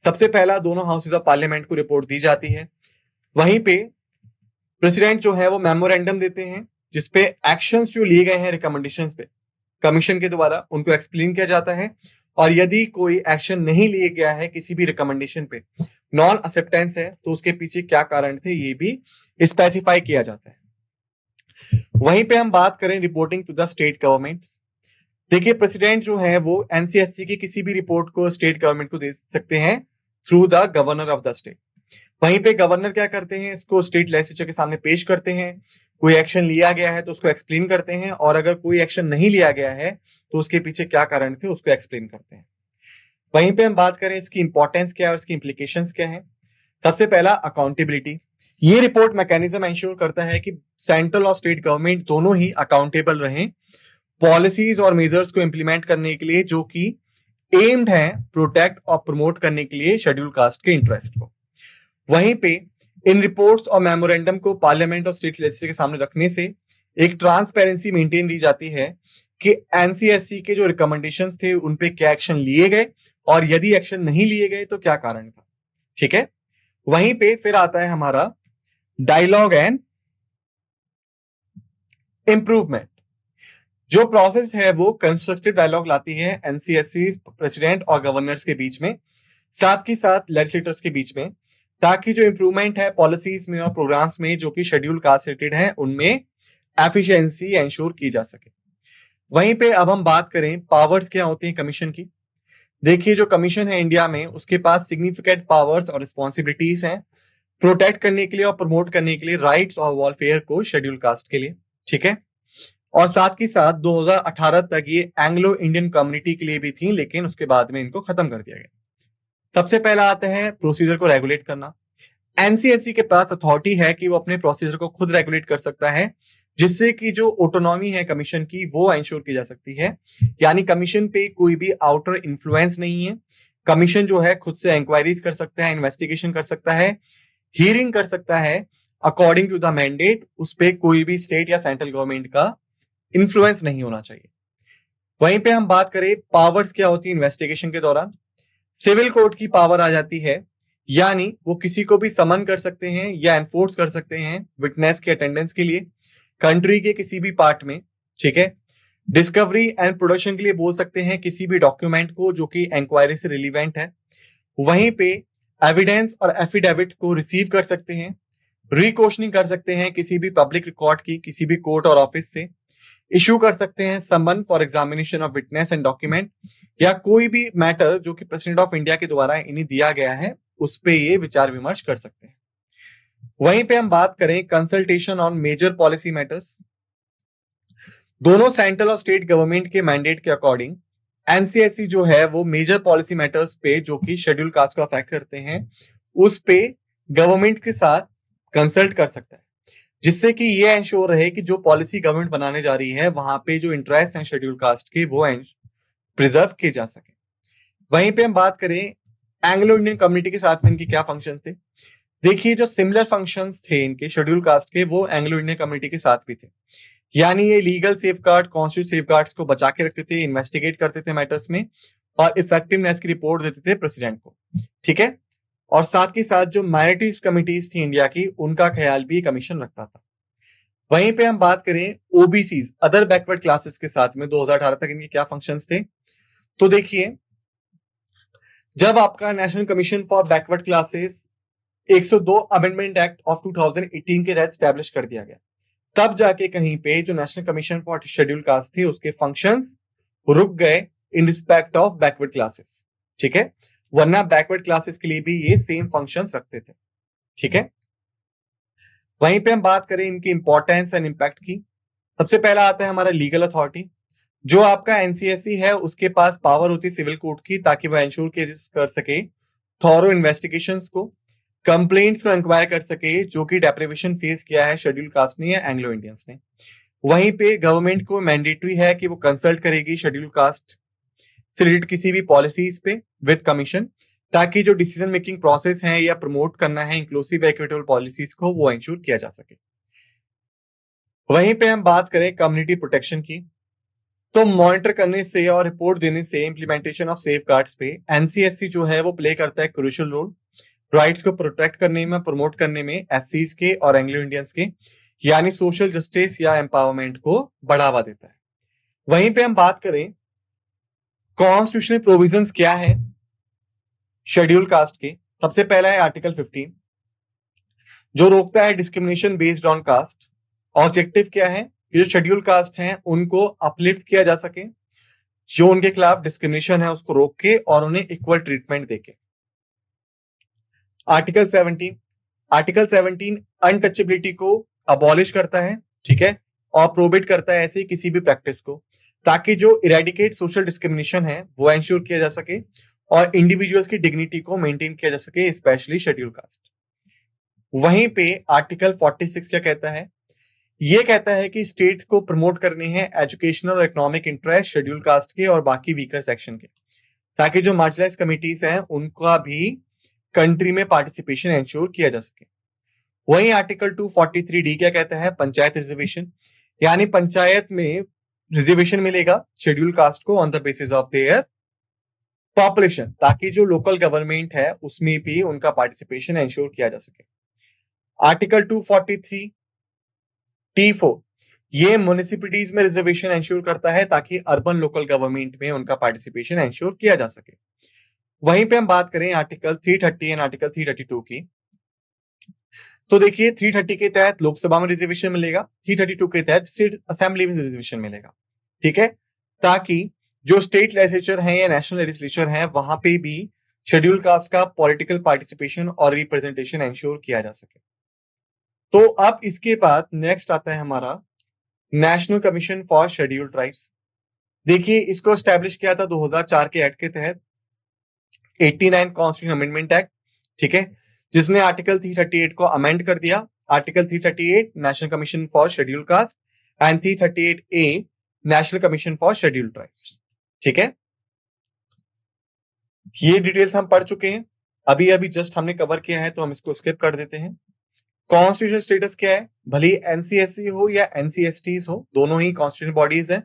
सबसे पहला दोनों हाउसेज ऑफ पार्लियामेंट को रिपोर्ट दी जाती है। वहीं पे प्रेसिडेंट जो है वो मेमोरेंडम देते हैं जिसपे एक्शंस जो लिए गए हैं रिकमेंडेशंस पे कमीशन के द्वारा उनको एक्सप्लेन किया जाता है, और यदि कोई एक्शन नहीं लिया गया है किसी भी रिकमेंडेशन पे, नॉन एक्सेप्टेंस है, तो उसके पीछे क्या कारण थे ये भी स्पेसिफाई किया जाता है। वहीं पे हम बात करें reporting to the state governments, देखिए प्रेसिडेंट जो है वो एनसीएससी की किसी भी रिपोर्ट को स्टेट गवर्नमेंट को दे सकते हैं through the governor of the state. वहीं पे गवर्नर क्या करते हैं, इसको स्टेट लेजिस्लेचर के सामने पेश करते हैं, कोई एक्शन लिया गया है तो उसको एक्सप्लेन करते हैं, और अगर कोई एक्शन नहीं लिया गया है तो उसके पीछे क्या कारण थे उसको एक्सप्लेन करते हैं। वहीं पे हम बात करें इसकी इंपॉर्टेंस क्या है और इसकी इंप्लीकेशंस क्या है। सबसे पहला अकाउंटेबिलिटी, ये रिपोर्ट मैकेनिज्म इंश्योर करता है कि सेंट्रल और स्टेट गवर्नमेंट दोनों ही अकाउंटेबल रहें पॉलिसीज और मेजर्स को इंप्लीमेंट करने के लिए जो कि एम्ड है प्रोटेक्ट और प्रमोट करने के लिए शेड्यूल कास्ट के इंटरेस्ट को। वहीं पे इन रिपोर्ट्स और मेमोरेंडम को पार्लियामेंट और स्टेट लेजिस्लेचर के सामने रखने से एक ट्रांसपेरेंसी मेंटेन की जाती है कि एनसीएससी के जो रिकमेंडेशंस थे उन पे क्या एक्शन लिए गए और यदि एक्शन नहीं लिए गए तो क्या कारण था, ठीक है। वहीं पे फिर आता है हमारा डायलॉग एंड इंप्रूवमेंट। जो प्रोसेस है वो कंस्ट्रक्टिव डायलॉग लाती है एनसीएससी प्रेसिडेंट और गवर्नर्स के बीच में, साथ ही साथ लेजिस्लेटर्स के बीच में, ताकि जो इंप्रूवमेंट है पॉलिसीज में और प्रोग्राम्स में जो कि शेड्यूल कास्ट रिलेटेड है उनमें एफिशिएंसी इंश्योर की जा सके। वहीं पे अब हम बात करें पावर्स क्या होती हैं कमीशन की। देखिए जो कमीशन है इंडिया में उसके पास सिग्निफिकेंट पावर्स और रिस्पॉन्सिबिलिटीज हैं प्रोटेक्ट करने के लिए और प्रमोट करने के लिए राइट्स और वेलफेयर को शेड्यूल कास्ट के लिए, ठीक है। और साथ ही साथ 2018 तक ये एंग्लो इंडियन कम्युनिटी के लिए भी थी, लेकिन उसके बाद में इनको खत्म कर दिया गया। सबसे पहला आता है प्रोसीजर को रेगुलेट करना। एनसीएससी के पास अथॉरिटी है कि वो अपने प्रोसीजर को खुद रेगुलेट कर सकता है, जिससे कि जो ऑटोनॉमी है कमीशन की वो इंश्योर की जा सकती है, यानी कमीशन पे कोई भी आउटर इन्फ्लुएंस नहीं है। कमीशन जो है खुद से इंक्वायरीज कर सकता है, इन्वेस्टिगेशन कर सकता है, हियरिंग कर सकता है, अकॉर्डिंग टू द मैंडेट उस पे कोई भी स्टेट या सेंट्रल गवर्नमेंट का इन्फ्लुएंस नहीं होना चाहिए। वहीं पे हम बात करें पावर्स क्या होती है इन्वेस्टिगेशन के दौरान, सिविल कोर्ट की पावर आ जाती है, यानी वो किसी को भी समन कर सकते हैं या एनफोर्स कर सकते हैं विटनेस के अटेंडेंस के लिए कंट्री के किसी भी पार्ट में। ठीक है, डिस्कवरी एंड प्रोडक्शन के लिए बोल सकते हैं किसी भी डॉक्यूमेंट को जो कि इंक्वायरी से रिलीवेंट है। वहीं पे एविडेंस और एफिडेविट को रिसीव कर सकते हैं, रिक्वेश्चनिंग कर सकते हैं किसी भी पब्लिक रिकॉर्ड की किसी भी कोर्ट और ऑफिस से, इशू कर सकते हैं summon for examination of witness and document, या कोई भी मैटर जो कि प्रेसिडेंट ऑफ इंडिया के द्वारा इन्हें दिया गया है उस पे ये विचार विमर्श कर सकते हैं। वहीं पे हम बात करें consultation on major policy matters, दोनों सेंट्रल और स्टेट गवर्नमेंट के मैंडेट के अकॉर्डिंग एनसीएससी जो है वो मेजर पॉलिसी मैटर्स पे जो कि शेड्यूल कास्ट को अफेक्ट करते हैं उस पे गवर्नमेंट के साथ कंसल्ट कर सकता है, जिससे कि ये इंश्योर रहे कि जो पॉलिसी गवर्नमेंट बनाने जा रही है वहां पे जो इंटरेस्ट हैं शेड्यूल कास्ट के वो प्रिजर्व किए जा सके। वहीं पे हम बात करें एंग्लो इंडियन कम्युनिटी के साथ में इनके क्या फंक्शन थे। देखिए जो सिमिलर फंक्शंस थे इनके शेड्यूल कास्ट के वो एंग्लो इंडियन कम्युनिटी के साथ भी थे, यानी ये लीगल सेफगार्ड कॉन्स्टिट्यूट सेफगार्ड्स को बचा के रखते थे, इन्वेस्टिगेट करते थे मैटर्स में और इफेक्टिवनेस की रिपोर्ट देते थे प्रेसिडेंट को। ठीक है, और साथ ही साथ जो माइनॉरिटीज कमिटीज थी इंडिया की उनका ख्याल भी कमीशन रखता था। वहीं पे हम बात करें ओबीसीज अदर बैकवर्ड क्लासेस के साथ में 2018 तक इनके क्या फंक्शंस थे। तो देखिए जब आपका national commission for backward classes 102 amendment act of 2018 के तहत स्टैब्लिश कर दिया गया, तब जाके कहीं पे जो national commission for schedule cast थे उसके फंक्शंस रुक गए in respect of backward classes. ठीक है, वरना बैकवर्ड क्लासेस के लिए भी ये सेम फंक्शंस रखते थे। ठीक है, वहीं पे हम बात करें इनकी इंपॉर्टेंस एंड इंपैक्ट की, सबसे पहला आता है हमारा लीगल अथॉरिटी। जो आपका एनसीएससी है उसके पास पावर होती है सिविल कोर्ट की ताकि वह इंश्योर कर सके थॉरो इन्वेस्टिगेशंस को, कंप्लेंट्स को इंक्वायर कर सके जो कि डेप्रिवेशन फेस किया है शेड्यूल कास्ट ने या एंग्लो इंडियंस ने। वहीं पे गवर्नमेंट को मैंडेटरी है कि वो कंसल्ट करेगी शेड्यूल कास्ट से रिलेटेड किसी भी पॉलिसीज पे विद कमीशन, ताकि जो डिसीजन मेकिंग प्रोसेस है या प्रमोट करना है इंक्लूसिव इक्विटेबल पॉलिसीज को वो इंश्योर किया जा सके। वहीं पे हम बात करें कम्युनिटी प्रोटेक्शन की, तो मॉनिटर करने से और रिपोर्ट देने से इंप्लीमेंटेशन ऑफ सेफगार्ड्स पे एनसीएससी जो है वो प्ले करता है क्रूशियल रोल, राइट्स को प्रोटेक्ट करने में प्रमोट करने में एससीज के और एंग्लो इंडियंस के, यानी सोशल जस्टिस या एम्पावरमेंट को बढ़ावा देता है। वहीं पे हम बात करें कॉन्स्टिट्यूशनल प्रोविजंस क्या है शेड्यूल कास्ट के, सबसे पहला है आर्टिकल 15 जो रोकता है discrimination based on caste. Objective क्या है, जो शेड्यूल कास्ट हैं उनको अपलिफ्ट किया जा सके, जो उनके खिलाफ डिस्क्रिमिनेशन है उसको रोक के और उन्हें इक्वल ट्रीटमेंट देके। आर्टिकल 17 अनटचेबिलिटी को अबॉलिश करता है, ठीक है, और प्रोहिबिट करता है ऐसी किसी भी प्रैक्टिस को, ताकि जो इरेडिकेट सोशल डिस्क्रिमिनेशन है वो इंश्योर किया जा सके और इंडिविजुअल्स की डिग्निटी को मेंटेन किया जा सके, स्पेशली शेड्यूल कास्ट। वहीं पे आर्टिकल 46 क्या कहता है, ये कहता है कि स्टेट को प्रमोट करने हैं एजुकेशनल और इकोनॉमिक इंटरेस्ट शेड्यूल कास्ट के और बाकी वीकर सेक्शन के, ताकि जो मार्जिनलाइज्ड कमिटीज हैं उनका भी कंट्री में पार्टिसिपेशन इंश्योर किया जा सके। वहीं आर्टिकल 243D क्या कहता है, पंचायत रिजर्वेशन, यानी पंचायत में रिजर्वेशन मिलेगा शेड्यूल कास्ट को on the basis of their population, ताकि जो लोकल गवर्नमेंट है उसमें भी उनका पार्टिसिपेशन इंश्योर किया जा सके। आर्टिकल 243T4 ये म्युनिसिपैलिटीज में रिजर्वेशन इंश्योर करता है ताकि अर्बन लोकल गवर्नमेंट में उनका पार्टिसिपेशन इंश्योर किया जा सके। वहीं पे हम बात करें आर्टिकल 330 एंड आर्टिकल 332 की, तो देखिए 330 के तहत लोकसभा में रिजर्वेशन मिलेगा, 332 के तहत स्टेट असेंबली में रिजर्वेशन मिलेगा। ठीक है, ताकि जो स्टेट लेजिस्लेचर है या नेशनल लेजिस्लेचर है वहां पे भी शेड्यूल कास्ट का पॉलिटिकल पार्टिसिपेशन और रिप्रेजेंटेशन इंश्योर किया जा सके। तो अब इसके बाद नेक्स्ट आता है हमारा national commission for scheduled tribes. देखिए इसको एस्टैब्लिश किया था 2004 के एक्ट के तहत, 89 कॉन्स्टिट्यूशन अमेंडमेंट एक्ट, ठीक है, जिसने आर्टिकल 338 को अमेंड कर दिया। Article 338 national commission for schedule caste and 338A national commission for schedule tribes. ठीक है, ये डिटेल्स हम पढ़ चुके हैं, अभी जस्ट हमने कवर किया है तो हम इसको स्किप कर देते हैं। कॉन्स्टिट्यूशनल स्टेटस क्या है? भले एनसीएससी हो या एनसीएसटीज हो, दोनों ही कॉन्स्टिट्यूशनल बॉडीज हैं,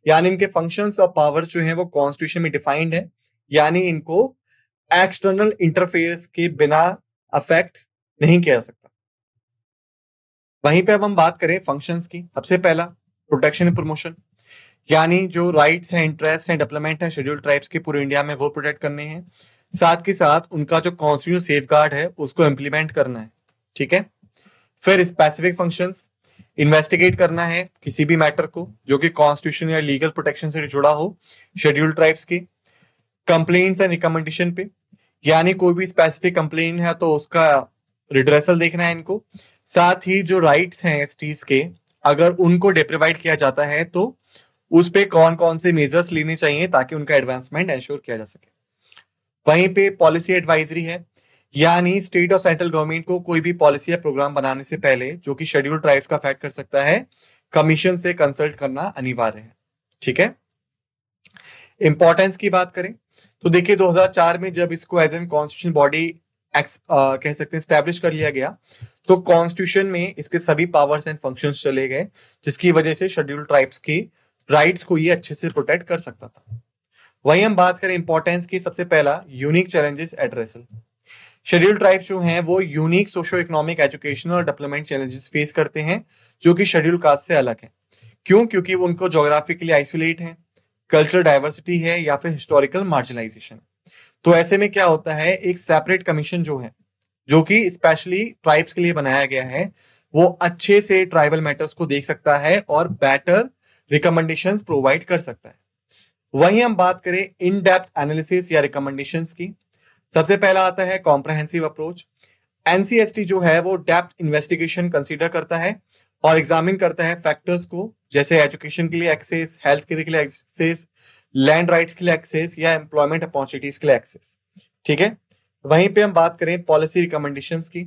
यानी इनके फंक्शंस और पावर्स जो हैं वो कॉन्स्टिट्यूशन में डिफाइंड है, यानी इनको एक्सटर्नल इंटरफेयर्स के बिना अफेक्ट नहीं किया जा सकता। वहीं पे अब हम बात करें फंक्शंस की, सबसे पहला प्रोटेक्शन एंड प्रमोशन, यानी जो राइट्स हैं, इंटरेस्ट हैं, डेवलपमेंट है शेड्यूल्ड ट्राइब्स के पूरे इंडिया में वो प्रोटेक्ट करने हैं, साथ के साथ उनका जो कॉन्स्टिट्यूशनल सेफगार्ड है उसको इंप्लीमेंट करना है। ठीक है। फिर स्पेसिफिक फंक्शंस, इन्वेस्टिगेट करना है किसी भी मैटर को जो कि कॉन्स्टिट्यूशन या लीगल प्रोटेक्शन से जुड़ा हो शेड्यूल्ड ट्राइब्स की। कंप्लेंट्स एंड रिकमेंडेशन पे, यानी कोई भी स्पेसिफिक कंप्लेन है तो उसका रिड्रेसल देखना है इनको। साथ ही जो राइट्स हैं एसटीज के, अगर उनको डिप्रिवाइड किया जाता है तो उस पे कौन कौन से मेजर्स लेने चाहिए ताकि उनका एडवांसमेंट एंश्योर किया जा सके। वहीं पे पॉलिसी एडवाइजरी है, यानी स्टेट और सेंट्रल गवर्नमेंट को कोई भी पॉलिसी या प्रोग्राम बनाने से पहले जो कि शेड्यूल्ड ट्राइब्स का अफेक्ट कर सकता है, कमीशन से कंसल्ट करना अनिवार्य है। ठीक है। इंपॉर्टेंस की बात करें तो देखिए 2004 में जब इसको एज एन कॉन्स्टिट्यूशन बॉडी कह सकते हैं स्टैब्लिश कर लिया गया, तो कॉन्स्टिट्यूशन में इसके सभी पावर्स एंड फंक्शंस चले गए, जिसकी वजह से शेड्यूल्ड ट्राइब्स की राइट्स को ये अच्छे से प्रोटेक्ट कर सकता था। वहीं हम बात करें इंपॉर्टेंस की, सबसे पहला unique challenges addressal. Scheduled tribes जो हैं वो यूनिक सोशो इकोनॉमिक, एजुकेशनल और डेवलपमेंट चैलेंजेस फेस करते हैं जो कि शेड्यूल्ड कास्ट से अलग है। क्यों? क्योंकि वो उनको जोग्राफिकली आइसोलेट है, कल्चरल डाइवर्सिटी है या फिर हिस्टोरिकल मार्जिनलाइजेशन। तो ऐसे में क्या होता है, एक सेपरेट कमीशन जो है, जो कि स्पेशली ट्राइब्स के लिए बनाया गया है, वो अच्छे से ट्राइबल मैटर्स को देख सकता है और बेटर रिकमेंडेशंस प्रोवाइड कर सकता है। वहीं हम बात करें इन डेप्थ एनालिसिस या रिकमेंडेशंस की, सबसे पहला आता है कॉम्प्रहेंसिव अप्रोच। एनसीएसटी जो है वो डेप्थ इन्वेस्टिगेशन कंसीडर करता है और एग्जामिन करता है फैक्टर्स को, जैसे एजुकेशन के लिए एक्सेस, हेल्थ केयर के लिए एक्सेस, लैंड राइट्स के लिए एक्सेस या एम्प्लॉयमेंट अपॉर्चुनिटीज के लिए एक्सेस। ठीक है। वहीं पे हम बात करें पॉलिसी रिकमेंडेशंस की,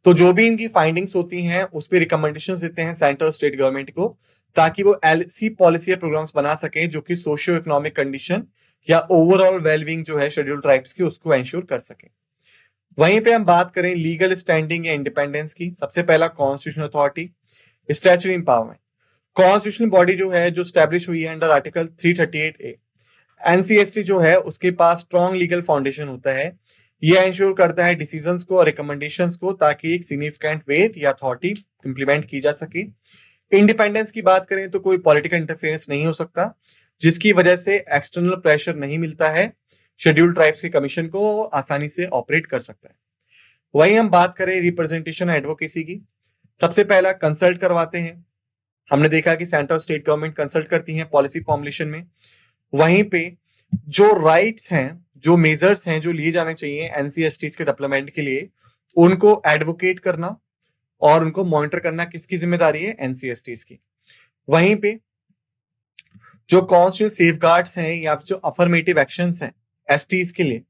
तो जो भी इनकी फाइंडिंग्स होती हैं उस पर रिकमेंडेशंस देते हैं सेंट्रल और स्टेट गवर्नमेंट को, ताकि वो ऐसी पॉलिसी या प्रोग्राम्स बना सके जो कि सोशियो इकोनॉमिक कंडीशन या ओवरऑल वेलबींग जो है शेड्यूल्ड ट्राइब्स की उसको एंश्योर कर सके। वहीं पे हम बात करें लीगल स्टैंडिंग या इंडिपेंडेंस की, सबसे पहला constitutional authority, statutory empowerment. Constitutional body जो है जो स्टैब्लिश हुई है अंडर आर्टिकल 338A। एनसीएसटी जो है उसके पास स्ट्रॉन्ग लीगल फाउंडेशन होता है, यह इंश्योर करता है डिसीजंस को और रिकमेंडेशंस को ताकि एक सिग्निफिकेंट वेट या अथॉरिटी इंप्लीमेंट की जा सके। इंडिपेंडेंस की बात करें तो कोई पॉलिटिकल इंटरफेरेंस नहीं हो सकता, जिसकी वजह से एक्सटर्नल प्रेशर नहीं मिलता है, शेड्यूल्ड ट्राइब्स के कमीशन को आसानी से ऑपरेट कर सकता है। वहीं हम बात करें रिप्रेजेंटेशन एडवोकेसी की, सबसे पहला कंसल्ट करवाते हैं। हमने देखा कि सेंट्रल स्टेट गवर्नमेंट कंसल्ट करती हैं पॉलिसी फॉर्मुलेशन में। वहीं पे जो राइट्स हैं, जो मेजर्स हैं जो लिए जाने चाहिए एनसीएसटीज के डेवलपमेंट के लिए, उनको एडवोकेट करना और उनको मॉनिटर करना किसकी जिम्मेदारी है? एनसीएसटीज की। वहीं पे जो कॉन्स्टिट्यूशनल सेफगार्ड्स हैं या जो अफर्मेटिव एक्शंस हैं एसटीज के लिए,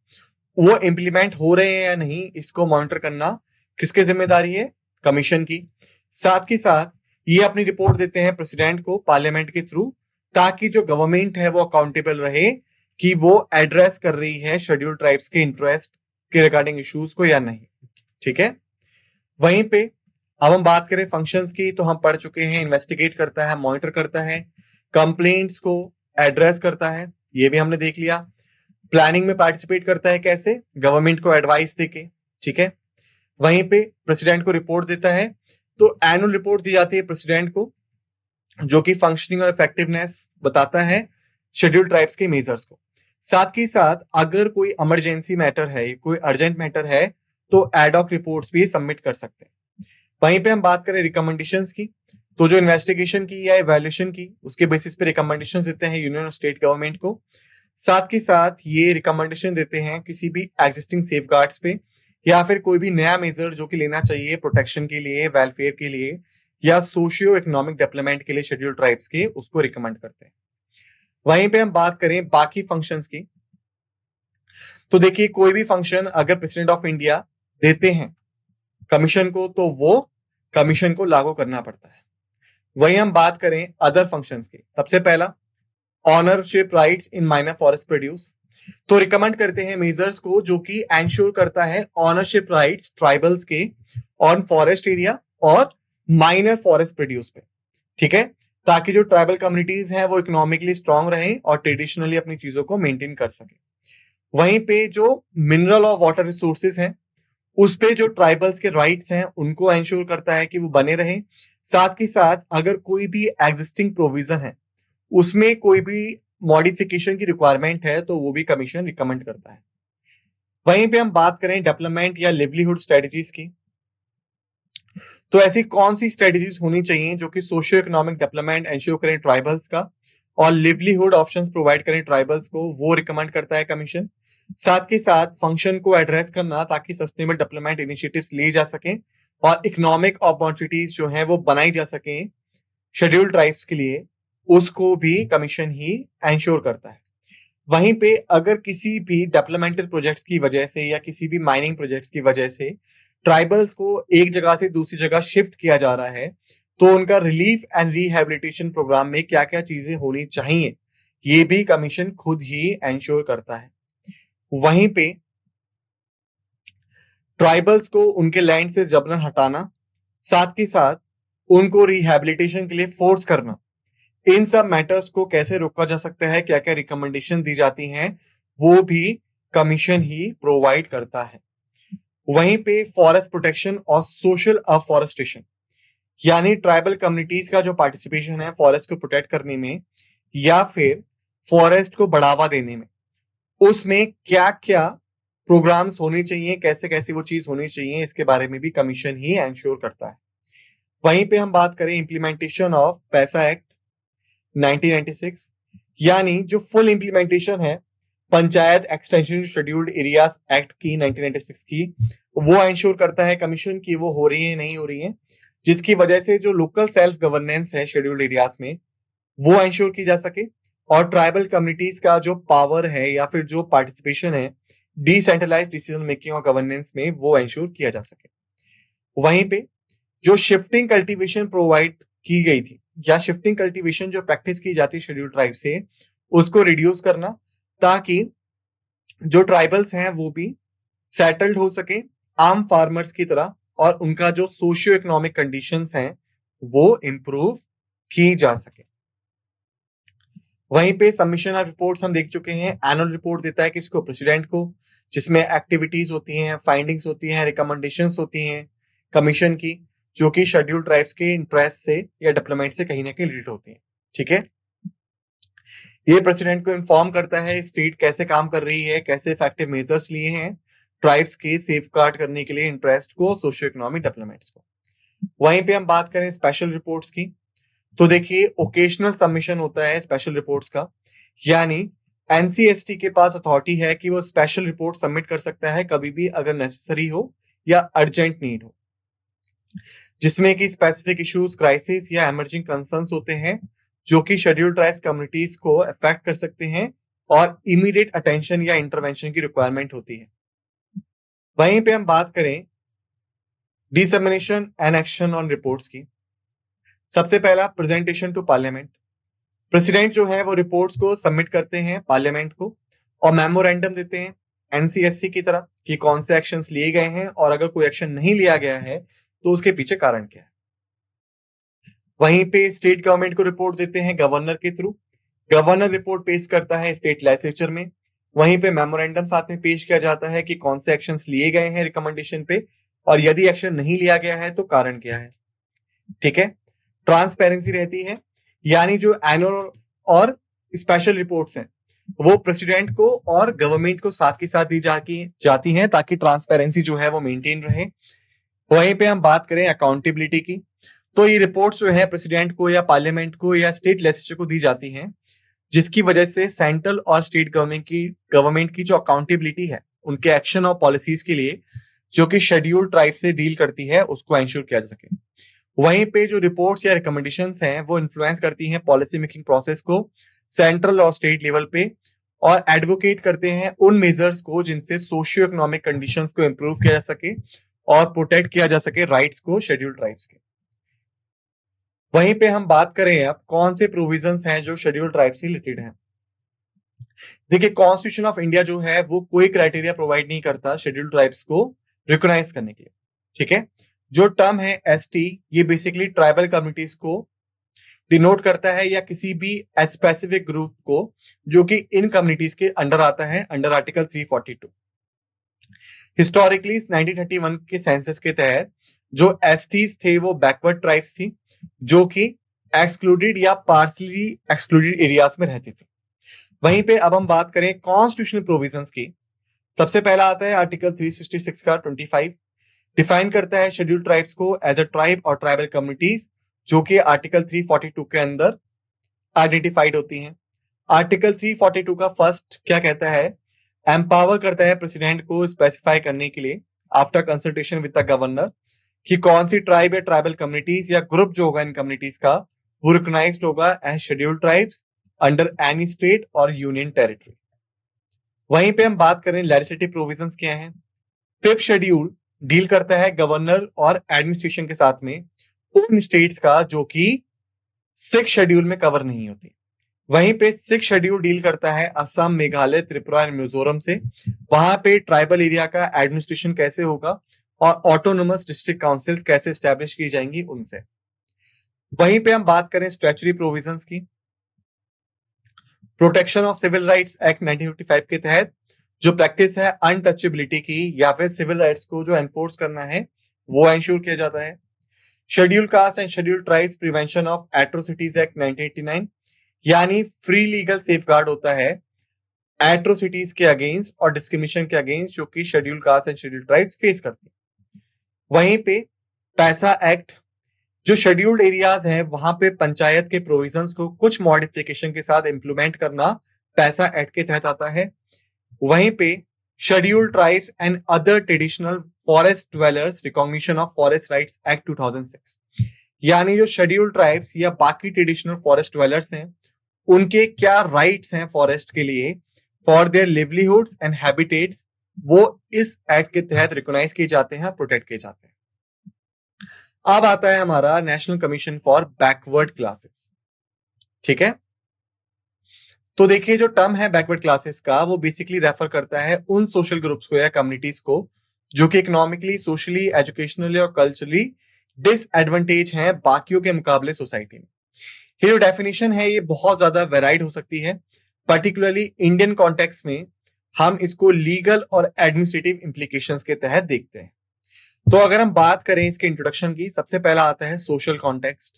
वो इंप्लीमेंट हो रहे हैं या नहीं, इसको मॉनिटर करना किसकी जिम्मेदारी है? कमीशन की। साथ के साथ ये अपनी रिपोर्ट देते हैं प्रेसिडेंट को पार्लियामेंट के थ्रू, ताकि जो गवर्नमेंट है वो अकाउंटेबल रहे कि वो एड्रेस कर रही है शेड्यूल्ड ट्राइब्स के इंटरेस्ट के रिगार्डिंग इश्यूज को या नहीं। ठीक है। वहीं पे अब हम बात करें फंक्शंस की, तो हम पढ़ चुके हैं इन्वेस्टिगेट करता है, मॉनिटर करता है, कंप्लेंट्स को एड्रेस करता है, ये भी हमने देख लिया। प्लानिंग में पार्टिसिपेट करता है, कैसे? गवर्नमेंट को एडवाइस देके। ठीक है। वहीं पे प्रेसिडेंट को रिपोर्ट देता है, तो एनुअल रिपोर्ट दी जाती है प्रेसिडेंट को, जो कि फंक्शनिंग और इफेक्टिवनेस बताता है शेड्यूल्ड ट्राइब्स के मेजर्स को। साथ ही साथ अगर कोई इमरजेंसी मैटर है, कोई अर्जेंट मैटर है, तो एडॉक रिपोर्ट्स भी सबमिट कर सकते हैं। वहीं पे हम बात करें रिकमेंडेशंस की, तो जो इन्वेस्टिगेशन की या इवैल्यूएशन की, उसके बेसिस पे रिकमेंडेशंस देते हैं यूनियन और स्टेट गवर्नमेंट को। साथ के साथ ये रिकमेंडेशन देते हैं किसी भी एग्जिस्टिंग सेफगार्ड्स पे या फिर कोई भी नया मेजर जो कि लेना चाहिए प्रोटेक्शन के लिए, वेलफेयर के लिए या सोशियो इकोनॉमिक डेवलपमेंट के लिए शेड्यूल्ड ट्राइब्स के, उसको रिकमेंड करते हैं। वहीं पे हम बात करें बाकी फंक्शंस की, तो देखिए कोई भी फंक्शन अगर प्रेसिडेंट ऑफ इंडिया देते हैं कमीशन को, तो वो कमीशन को लागू करना पड़ता है। वहीं हम बात करें अदर फंक्शंस की, सबसे पहला ऑनरशिप राइट्स इन माइनर फॉरेस्ट प्रोड्यूस, तो रिकमेंड करते हैं मेजर्स को जो कि एंश्योर करता है ऑनरशिप राइट्स ट्राइबल्स के ऑन फॉरेस्ट एरिया और माइनर फॉरेस्ट प्रोड्यूस पे, ठीक है, ताकि जो ट्राइबल कम्युनिटीज हैं वो इकोनॉमिकली स्ट्रांग रहें और ट्रेडिशनली अपनी चीजों को मेंटेन कर सके। वहीं पे जो मिनरल और वाटर रिसोर्सेज हैं उस पे जो ट्राइबल्स के राइट्स हैं उनको एंश्योर करता है कि वो बने रहें। साथ ही साथ अगर कोई भी एग्जिस्टिंग प्रोविजन है उसमें कोई भी मॉडिफिकेशन की रिक्वायरमेंट है तो वो भी कमीशन रिकमेंड करता है। वहीं पे हम बात करें डेवलपमेंट या लिवलीहुड स्ट्रेटजीज की, तो ऐसी कौन सी स्ट्रेटजीज होनी चाहिए जो कि सोशियो इकोनॉमिक डेवलपमेंट एंश्योर करें ट्राइबल्स का और लिवलीहुड ऑप्शंस प्रोवाइड करें ट्राइबल्स को, वो रिकमेंड करता है कमीशन। साथ के साथ फंक्शन को एड्रेस करना ताकि सस्टेनेबल डेवलपमेंट इनिशिएटिव्स लिए जा सकें और इकोनॉमिक अपॉर्चुनिटीज जो है वो बनाई जा सकें शेड्यूल्ड ट्राइब्स के लिए, उसको भी कमीशन ही एंश्योर करता है। वहीं पे अगर किसी भी डेवलपमेंटल प्रोजेक्ट्स की वजह से या किसी भी माइनिंग प्रोजेक्ट्स की वजह से ट्राइबल्स को एक जगह से दूसरी जगह शिफ्ट किया जा रहा है तो उनका रिलीफ एंड रिहैबिलिटेशन प्रोग्राम में क्या क्या चीजें होनी चाहिए ये भी कमीशन खुद ही एंश्योर करता है। वहीं पे ट्राइबल्स को उनके लैंड से जबरन हटाना, साथ ही साथ उनको रिहैबिलिटेशन के लिए फोर्स करना, इन सब मैटर्स को कैसे रोका जा सकता है, क्या क्या रिकमेंडेशन दी जाती हैं, वो भी कमीशन ही प्रोवाइड करता है। वहीं पे फॉरेस्ट प्रोटेक्शन और सोशल अफॉरेस्टेशन, यानी ट्राइबल कम्युनिटीज का जो पार्टिसिपेशन है फॉरेस्ट को प्रोटेक्ट करने में या फिर फॉरेस्ट को बढ़ावा देने में, उसमें क्या क्या प्रोग्राम्स होने चाहिए, कैसे कैसे वो चीज होनी चाहिए, इसके बारे में भी कमीशन ही एंश्योर करता है। वहीं पे हम बात करें इम्प्लीमेंटेशन ऑफ पैसा एक्ट 1996, यानी जो फुल इंप्लीमेंटेशन है panchayat extension scheduled areas act की 1996 की, वो एंश्योर करता है कमीशन की वो हो रही है नहीं हो रही है, जिसकी वजह से जो लोकल सेल्फ गवर्नेंस है शेड्यूल्ड एरियाज में वो एंश्योर की जा सके और ट्राइबल कम्युनिटीज का जो पावर है या फिर जो पार्टिसिपेशन है डिसेंट्रलाइज डिसीजन मेकिंग और गवर्नेंस में वो एंश्योर किया जा सके। वहीं पे जो शिफ्टिंग कल्टीवेशन प्रोवाइड की गई थी या शिफ्टिंग कल्टीवेशन जो प्रैक्टिस की जाती है शेड्यूल ट्राइब से, उसको रिड्यूस करना ताकि जो ट्राइबल्स हैं वो भी सेटल्ड हो सके आम फार्मर्स की तरह और उनका जो सोशियो इकोनॉमिक कंडीशंस हैं वो इंप्रूव की जा सके। वहीं पे सबमिशन ऑफ रिपोर्ट्स हम देख चुके हैं। एनुअल रिपोर्ट देता है किसको, प्रेसिडेंट को, जिसमें एक्टिविटीज होती हैं, फाइंडिंग्स होती हैं, रिकमेंडेशंस होती हैं कमीशन की, जो कि शेड्यूल्ड ट्राइब्स के इंटरेस्ट से या डेवलपमेंट से कहीं ना कहीं रिलेटेड होती हैं। ठीक है, ये प्रेसिडेंट को इन्फॉर्म करता है स्टेट कैसे काम कर रही है, कैसे इफेक्टिव मेजर्स लिए हैं ट्राइब्स के सेफगार्ड करने के लिए इंटरेस्ट को, सोशियो इकोनॉमिक डेवलपमेंट्स को। वहीं पे हम बात करें स्पेशल रिपोर्ट्स की, तो देखिए ओकेशनल सबमिशन होता है स्पेशल रिपोर्ट्स का, यानी एनसीएसटी के पास अथॉरिटी है कि वो स्पेशल रिपोर्ट सबमिट कर सकता है कभी भी अगर नेसेसरी हो या अर्जेंट नीड हो, जिसमें कि स्पेसिफिक इश्यूज, क्राइसिस या इमर्जिंग कंसर्न्स होते हैं जो कि शेड्यूल्ड ट्राइब्स कम्युनिटीज को अफेक्ट कर सकते हैं और इमीडिएट अटेंशन या इंटरवेंशन की रिक्वायरमेंट होती है। वहीं पे हम बात करें dissemination and action on reports की, सबसे पहला प्रेजेंटेशन टू पार्लियामेंट। प्रेसिडेंट जो है वो रिपोर्ट्स को सबमिट करते हैं पार्लियामेंट को और मेमोरेंडम देते हैं एनसीएससी की तरह कि कौन से एक्शंस लिए गए हैं और अगर कोई एक्शन नहीं लिया गया है तो उसके पीछे कारण क्या है। वहीं पे स्टेट गवर्नमेंट को रिपोर्ट देते हैं गवर्नर के थ्रू, गवर्नर रिपोर्ट पेश करता है स्टेट लेजिस्लेचर में, वहीं पे मेमोरेंडम साथ में पेश किया जाता है कि कौन से एक्शंस लिए गए हैं रिकमेंडेशन पे और यदि एक्शन नहीं लिया गया है तो कारण क्या है। ठीक है, ट्रांसपेरेंसी रहती है, यानी जो एनुअल और स्पेशल रिपोर्ट्स हैं वो प्रेसिडेंट को और गवर्नमेंट को साथ के साथ दी जाती हैं ताकि ट्रांसपेरेंसी जो है वो मेंटेन रहे। वहीं पे हम बात करें अकाउंटेबिलिटी की, तो ये रिपोर्ट्स जो है प्रेसिडेंट को या पार्लियामेंट को या स्टेट लेजिस्लेचर को दी जाती हैं, जिसकी वजह से सेंट्रल और स्टेट गवर्नमेंट की जो अकाउंटेबिलिटी है उनके एक्शन और पॉलिसीज के लिए जो कि शेड्यूल्ड ट्राइब से डील करती है उसको एंश्योर किया जा सके। वहीं पे जो रिपोर्ट्स या रिकमेंडेशंस हैं वो इन्फ्लुएंस करती हैं पॉलिसी मेकिंग प्रोसेस को सेंट्रल और स्टेट लेवल पे और एडवोकेट करते हैं उन मेजर्स को जिनसे सोशियो इकोनॉमिक कंडीशंस को इंप्रूव किया जा सके और प्रोटेक्ट किया जा सके राइट्स को शेड्यूल्ड ट्राइब्स के। वहीं पे हम बात करें अब कौन से प्रोविजंस हैं जो शेड्यूल्ड ट्राइब से रिलेटेड हैं। देखिए, कॉन्स्टिट्यूशन ऑफ इंडिया जो है वो कोई क्राइटेरिया प्रोवाइड नहीं करता शेड्यूल्ड ट्राइब्स को रिकॉग्नाइज करने के लिए। ठीक है, जो टर्म है एसटी, ये बेसिकली ट्राइबल कम्युनिटीज को डिनोट करता है या किसी भी स्पेसिफिक ग्रुप को जो कि इन कम्युनिटीज के अंडर आता है अंडर आर्टिकल 342। हिस्टोरिकली 1931 के सेंसस के तहत जो एसटीज थे वो बैकवर्ड ट्राइब्स थी जो कि एक्सक्लूडेड या पार्सली एक्सक्लूडेड एरियाज में रहती थी। वहीं पे अब हम बात करें कॉन्स्टिट्यूशनल प्रोविजंस की। सबसे पहला आता है आर्टिकल 366 का 25, डिफाइन करता है शेड्यूल्ड ट्राइब्स को एज अ ट्राइब और ट्राइबल कम्युनिटीज जो कि आर्टिकल 342 के अंदर आइडेंटिफाइड होती हैं। आर्टिकल 342 का फर्स्ट क्या कहता है, एम्पावर करता है प्रेसिडेंट को स्पेसिफाई करने के लिए after consultation with the governor कि कौन सी ट्राइब या ट्राइबल कम्युनिटीज या ग्रुप जो होगा इन कम्युनिटीज का वो रिकॉग्नाइज्ड होगा as scheduled tribes under any state और यूनियन टेरिटरी। वहीं पे हम बात करें लेजिस्लेटिव प्रोविजंस क्या हैं। फिफ्थ शेड्यूल डील करता है गवर्नर और एडमिनिस्ट्रेशन के साथ में उन स्टेट्स का जो कि सिक्स शेड्यूल में कवर नहीं होती। वहीं पे सिक्स शेड्यूल डील करता है असम, मेघालय, त्रिपुरा और मिजोरम से। वहां पे ट्राइबल एरिया का एडमिनिस्ट्रेशन कैसे होगा और ऑटोनोमस डिस्ट्रिक्ट काउंसिल्स कैसे स्टैब्लिश की जाएंगी उनसे। वहीं पे हम बात करें स्टैट्यूटरी प्रोविजंस की। Protection of civil rights act 1955 के तहत जो प्रैक्टिस है अनटचेबिलिटी की या फिर सिविल राइट्स को जो एनफोर्स करना है वो एंश्योर किया जाता है। Schedule caste and schedule tribes prevention of atrocities act 1989, यानी फ्री लीगल सेफगार्ड होता है एट्रोसिटीज के अगेंस्ट और डिस्क्रिमिनेशन के अगेंस्ट जो कि schedule caste and schedule tribes face करते हैं। वहीं पे पैसा एक्ट, जो शेड्यूल्ड एरियाज हैं वहां पे पंचायत के प्रोविजंस को कुछ मॉडिफिकेशन के साथ इंप्लीमेंट करना पैसा एक्ट के तहत आता है। वहीं पे scheduled tribes and other traditional forest dwellers recognition of forest rights act 2006, यानी जो शेड्यूल्ड ट्राइब्स या बाकी ट्रेडिशनल फॉरेस्ट ड्वेलर्स हैं उनके क्या राइट्स हैं फॉरेस्ट के लिए फॉर देयर लिवलीहुड्स एंड हैबिटेट्स, वो इस एक्ट के तहत रिकॉग्नाइज किए जाते हैं, प्रोटेक्ट किए जाते हैं। अब आता है हमारा national commission for backward classes. ठीक है, तो देखिए जो टर्म है बैकवर्ड क्लासेस का वो बेसिकली रेफर करता है उन सोशल ग्रुप्स को या कम्युनिटीज को जो कि इकोनॉमिकली, सोशली, एजुकेशनली और कल्चरली डिसएडवांटेज हैं बाकियों के मुकाबले सोसाइटी में। ये जो डेफिनेशन है ये बहुत ज्यादा वेराइड हो सकती है, पर्टिकुलरली इंडियन कॉन्टेक्स्ट में हम इसको लीगल और एडमिनिस्ट्रेटिव इंप्लीकेशंस के तहत देखते हैं। तो अगर हम बात करें इसके इंट्रोडक्शन की, सबसे पहला आता है सोशल कॉन्टेक्स्ट।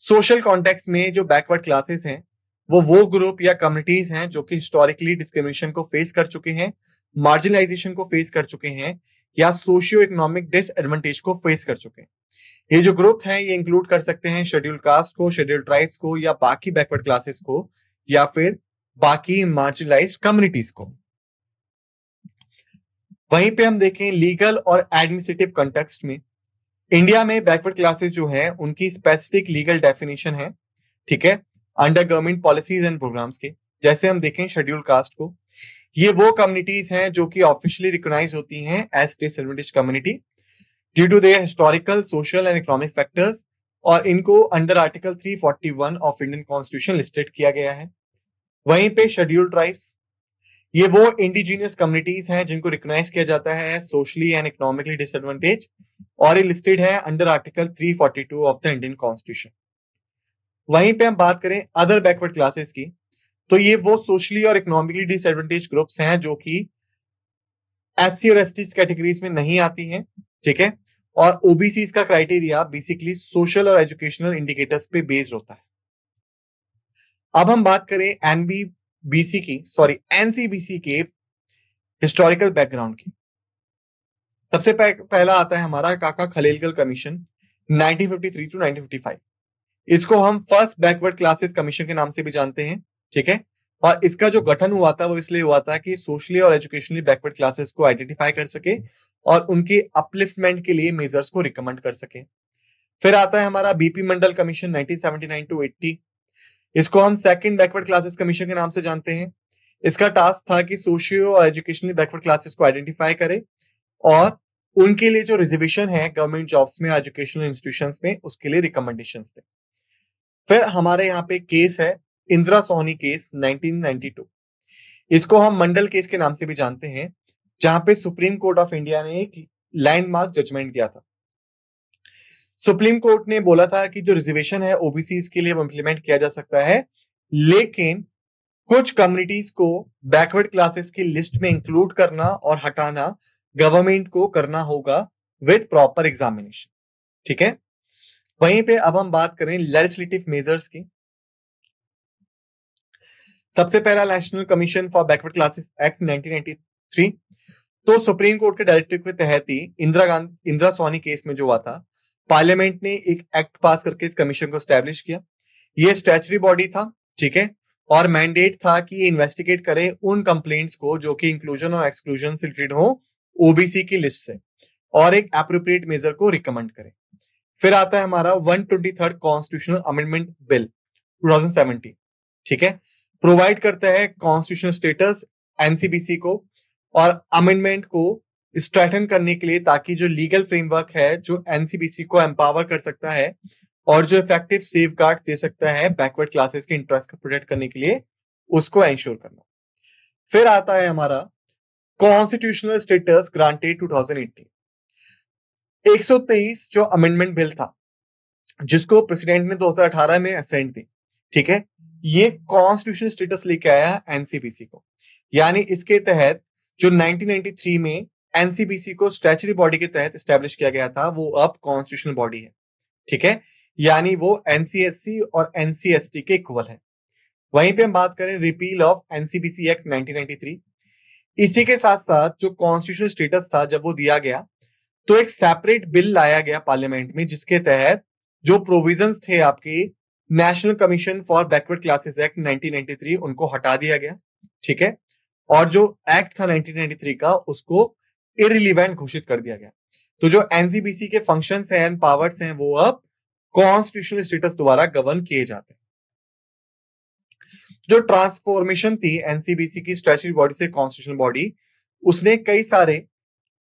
सोशल कॉन्टेक्स्ट में जो बैकवर्ड क्लासेस हैं वो ग्रुप या कम्युनिटीज हैं जो कि हिस्टोरिकली डिस्क्रिमिनेशन को फेस कर चुके हैं, मार्जिनलाइजेशन को फेस कर चुके हैं या सोशियो इकोनॉमिक डिसएडवांटेज को फेस कर चुके हैं। ये जो ग्रुप हैं ये इंक्लूड कर सकते हैं शेड्यूल कास्ट को, शेड्यूल ट्राइब्स को या बाकी बैकवर्ड क्लासेस को या फिर बाकी मार्जिनलाइज्ड कम्युनिटीज को। वहीं पे हम देखें लीगल और एडमिनिस्ट्रेटिव कॉन्टेक्स्ट में इंडिया में बैकवर्ड क्लासेस जो है उनकी स्पेसिफिक लीगल डेफिनेशन है। ठीक है, under government policies and programmes के। जैसे हम देखें शेड्यूल कास्ट को, ये वो कम्युनिटीज हैं जो कि ऑफिशियली रिकॉग्नाइज होती हैं as disadvantage community due to their historical, social and economic factors, और इनको under article 341 of Indian constitution listed किया गया है। वहीं पे शेड्यूल ट्राइब्स, ये वो इंडिजिनियस कम्युनिटीज हैं जिनको रिकॉग्नाइज किया जाता है सोशली एंड इकोनॉमिकली डिसएडवांटेज और ये लिस्टेड है under article 342 of the Indian constitution. वहीं पे हम बात करें अदर बैकवर्ड क्लासेस की, तो ये वो सोशली और इकोनॉमिकली डिसएडवांटेज ग्रुप्स हैं जो कि एससी और एसटी कैटेगरीज में नहीं आती हैं। ठीक है, और ओबीसी का क्राइटेरिया बेसिकली सोशल और एजुकेशनल इंडिकेटर्स पे बेस्ड होता है। अब हम बात करें एनसीबीसी के हिस्टोरिकल बैकग्राउंड की। सबसे पहला आता है हमारा काका खलेलकर कमीशन 1953 टू 1955। इसको हम फर्स्ट बैकवर्ड क्लासेस कमीशन के नाम से भी जानते हैं। ठीक है, और इसका जो गठन हुआ था वो इसलिए हुआ था कि सोशली और एजुकेशनली बैकवर्ड क्लासेस को आइडेंटिफाई कर सके और उनके अपलिफ्टमेंट के लिए मेजर्स को रिकमेंड कर सके। फिर आता है हमारा बीपी मंडल कमीशन 1979 टू 80। इसको हम सेकंड बैकवर्ड क्लासेस कमीशन के नाम से जानते हैं। इसका टास्क था कि सोशियो और एजुकेशनली बैकवर्ड क्लासेस को आइडेंटिफाई करे और उनके लिए जो रिजर्वेशन है गवर्नमेंट जॉब्स में, एजुकेशनल इंस्टीट्यूशंस में, उसके लिए रिकमेंडेशंस थे। फिर हमारे यहाँ पे केस है इंदिरा सोहनी केस 1992। इसको हम मंडल केस के नाम से भी जानते हैं, जहां पे सुप्रीम कोर्ट ऑफ इंडिया ने एक लैंडमार्क जजमेंट दिया था। सुप्रीम कोर्ट ने बोला था कि जो रिजर्वेशन है ओबीसी के लिए वो इंप्लीमेंट किया जा सकता है, लेकिन कुछ कम्युनिटीज को बैकवर्ड क्लासेस की लिस्ट में इंक्लूड करना और हटाना गवर्नमेंट को करना होगा विद प्रॉपर एग्जामिनेशन। ठीक है, वहीं पे अब हम बात करें लेजिस्लेटिव मेजर्स की। सबसे पहला national commission for backward classes act 1993। तो सुप्रीम कोर्ट के डायरेक्टिव के तहत ही इंदिरा सोनी केस में जो हुआ था, पार्लियामेंट ने एक एक्ट पास करके इस कमीशन को स्टैब्लिश किया। ये स्टैचुटरी बॉडी था, ठीक है, और मैंडेट था कि ये इन्वेस्टिगेट करे उन कंप्लेंट्स को जो कि इंक्लूजन और एक्सक्लूजन से रिलेटेड हो ओबीसी की लिस्ट से, और एक एप्रोप्रिएट मेजर को रिकमेंड करे। फिर आता है हमारा 123rd कॉन्स्टिट्यूशनल अमेंडमेंट बिल 2017, ठीक है, प्रोवाइड करता है कॉन्स्टिट्यूशनल स्टेटस एनसीबीसी को और अमेंडमेंट को स्ट्रेटन करने के लिए, ताकि जो लीगल फ्रेमवर्क है जो एनसीबीसी को एम्पावर कर सकता है और जो इफेक्टिव सेफगार्ड दे सकता है बैकवर्ड क्लासेस के इंटरेस्ट को प्रोटेक्ट करने के लिए, उसको एंश्योर करना। फिर आता है हमारा कॉन्स्टिट्यूशनल स्टेटस ग्रांटेड 2018। 123 जो अमेंडमेंट बिल था जिसको प्रेसिडेंट ने 2018 में असेंट दी, ठीक है, ये कॉन्स्टिट्यूशनल स्टेटस लेके आया एनसीबीसी को। यानी इसके तहत जो 1993 में एनसीबीसी को स्टैच्यूटरी बॉडी के तहत एस्टेब्लिश किया गया था, वो अब कॉन्स्टिट्यूशनल बॉडी है, ठीक है, यानी वो एनसीएससी और एनसीएसटी के इक्वल है। वहीं पे हम बात करें रिपील ऑफ एनसीबीसी एक्ट 1993। इसी के साथ साथ जो कॉन्स्टिट्यूशनल स्टेटस था जब वो दिया गया, तो एक सेपरेट बिल लाया गया पार्लियामेंट में, जिसके तहत जो प्रोविजंस थे आपके national commission for backward classes act 1993 उनको हटा दिया गया, ठीक है, और जो एक्ट था 1993 का उसको इररिलेवेंट घोषित कर दिया गया। तो जो एनसीबीसी के फंक्शंस हैं एंड पावर्स हैं वो अब कॉन्स्टिट्यूशनल स्टेटस द्वारा गवर्न किए जाते हैं। जो ट्रांसफॉर्मेशन थी एनसीबीसी की स्टैट्यूटरी बॉडी से कॉन्स्टिट्यूशनल बॉडी, उसने कई सारे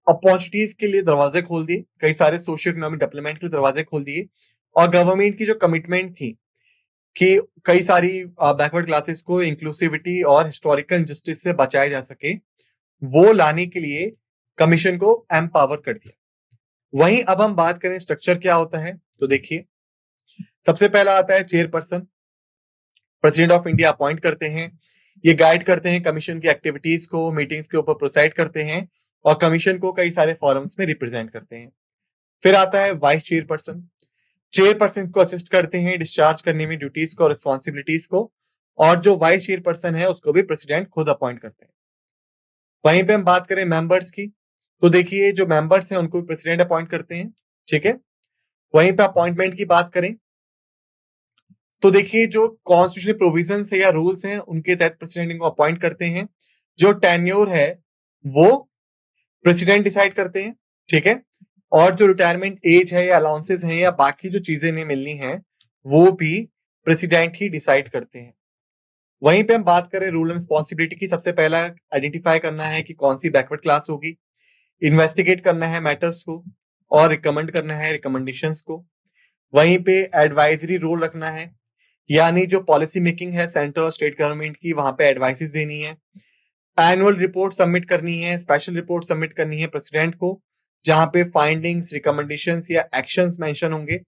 अपॉर्चुनिटीज के लिए दरवाजे खोल दिए, कई सारे सोशियो इकोनॉमिक डेवलपमेंट के लिए दरवाजे खोल दिए, और गवर्नमेंट की जो कमिटमेंट थी कि कई सारी बैकवर्ड क्लासेस को इंक्लूसिविटी और हिस्टोरिकल जस्टिस से बचाया जा सके, वो लाने के लिए कमीशन को एम्पावर कर दिया। वहीं अब हम बात करें स्ट्रक्चर क्या होता है, तो देखिए सबसे पहला आता है chairperson, president of India appoint करते हैं, ये गाइड करते हैं कमीशन की एक्टिविटीज को, मीटिंग्स के ऊपर प्रोसाइड करते हैं और कमीशन को कई सारे फॉरम्स में रिप्रेजेंट करते हैं। फिर आता है वाइस चेयरपर्सन, चेयरपर्सन को असिस्ट करते हैं डिस्चार्ज करने में ड्यूटीज को और रिस्पॉन्सिबिलिटीज को, और जो वाइस चेयरपर्सन है उसको भी प्रेसिडेंट खुद अपॉइंट करते हैं। वहीं पे हम बात करें मेंबर्स की, तो देखिए जो मेंबर्स हैं उनको प्रेसिडेंट अपॉइंट करते हैं, ठीक है। वहीं पे अपॉइंटमेंट की बात करें तो देखिए जो कॉन्स्टिट्यूशनल प्रोविजंस है या रूल्स हैं उनके तहत प्रेसिडेंट को अपॉइंट करते हैं। जो टेन्योर है वो प्रेसिडेंट डिसाइड करते हैं, ठीक है, और जो रिटायरमेंट एज है या अलाउंसेस हैं या बाकी जो चीजें इन्हें मिलनी है वो भी प्रेसिडेंट ही डिसाइड करते हैं। वहीं पे हम बात करें रूल एंड रिस्पॉन्सिबिलिटी की, सबसे पहला आइडेंटिफाई करना है कि कौन सी बैकवर्ड क्लास होगी, इन्वेस्टिगेट करना है मैटर्स को और रिकमेंड करना है रिकमेंडेशंस को। वहीं पे एडवाइजरी रोल रखना है, यानी जो पॉलिसी मेकिंग है सेंट्रल और स्टेट गवर्नमेंट की, वहां पे एडवाइसेस देनी है। एनुअल रिपोर्ट सबमिट करनी है, स्पेशल रिपोर्ट सबमिट करनी है प्रेसिडेंट को, जहां पे फाइंडिंग्स, रिकमेंडेशंस या एक्शंस मेंशन होंगे,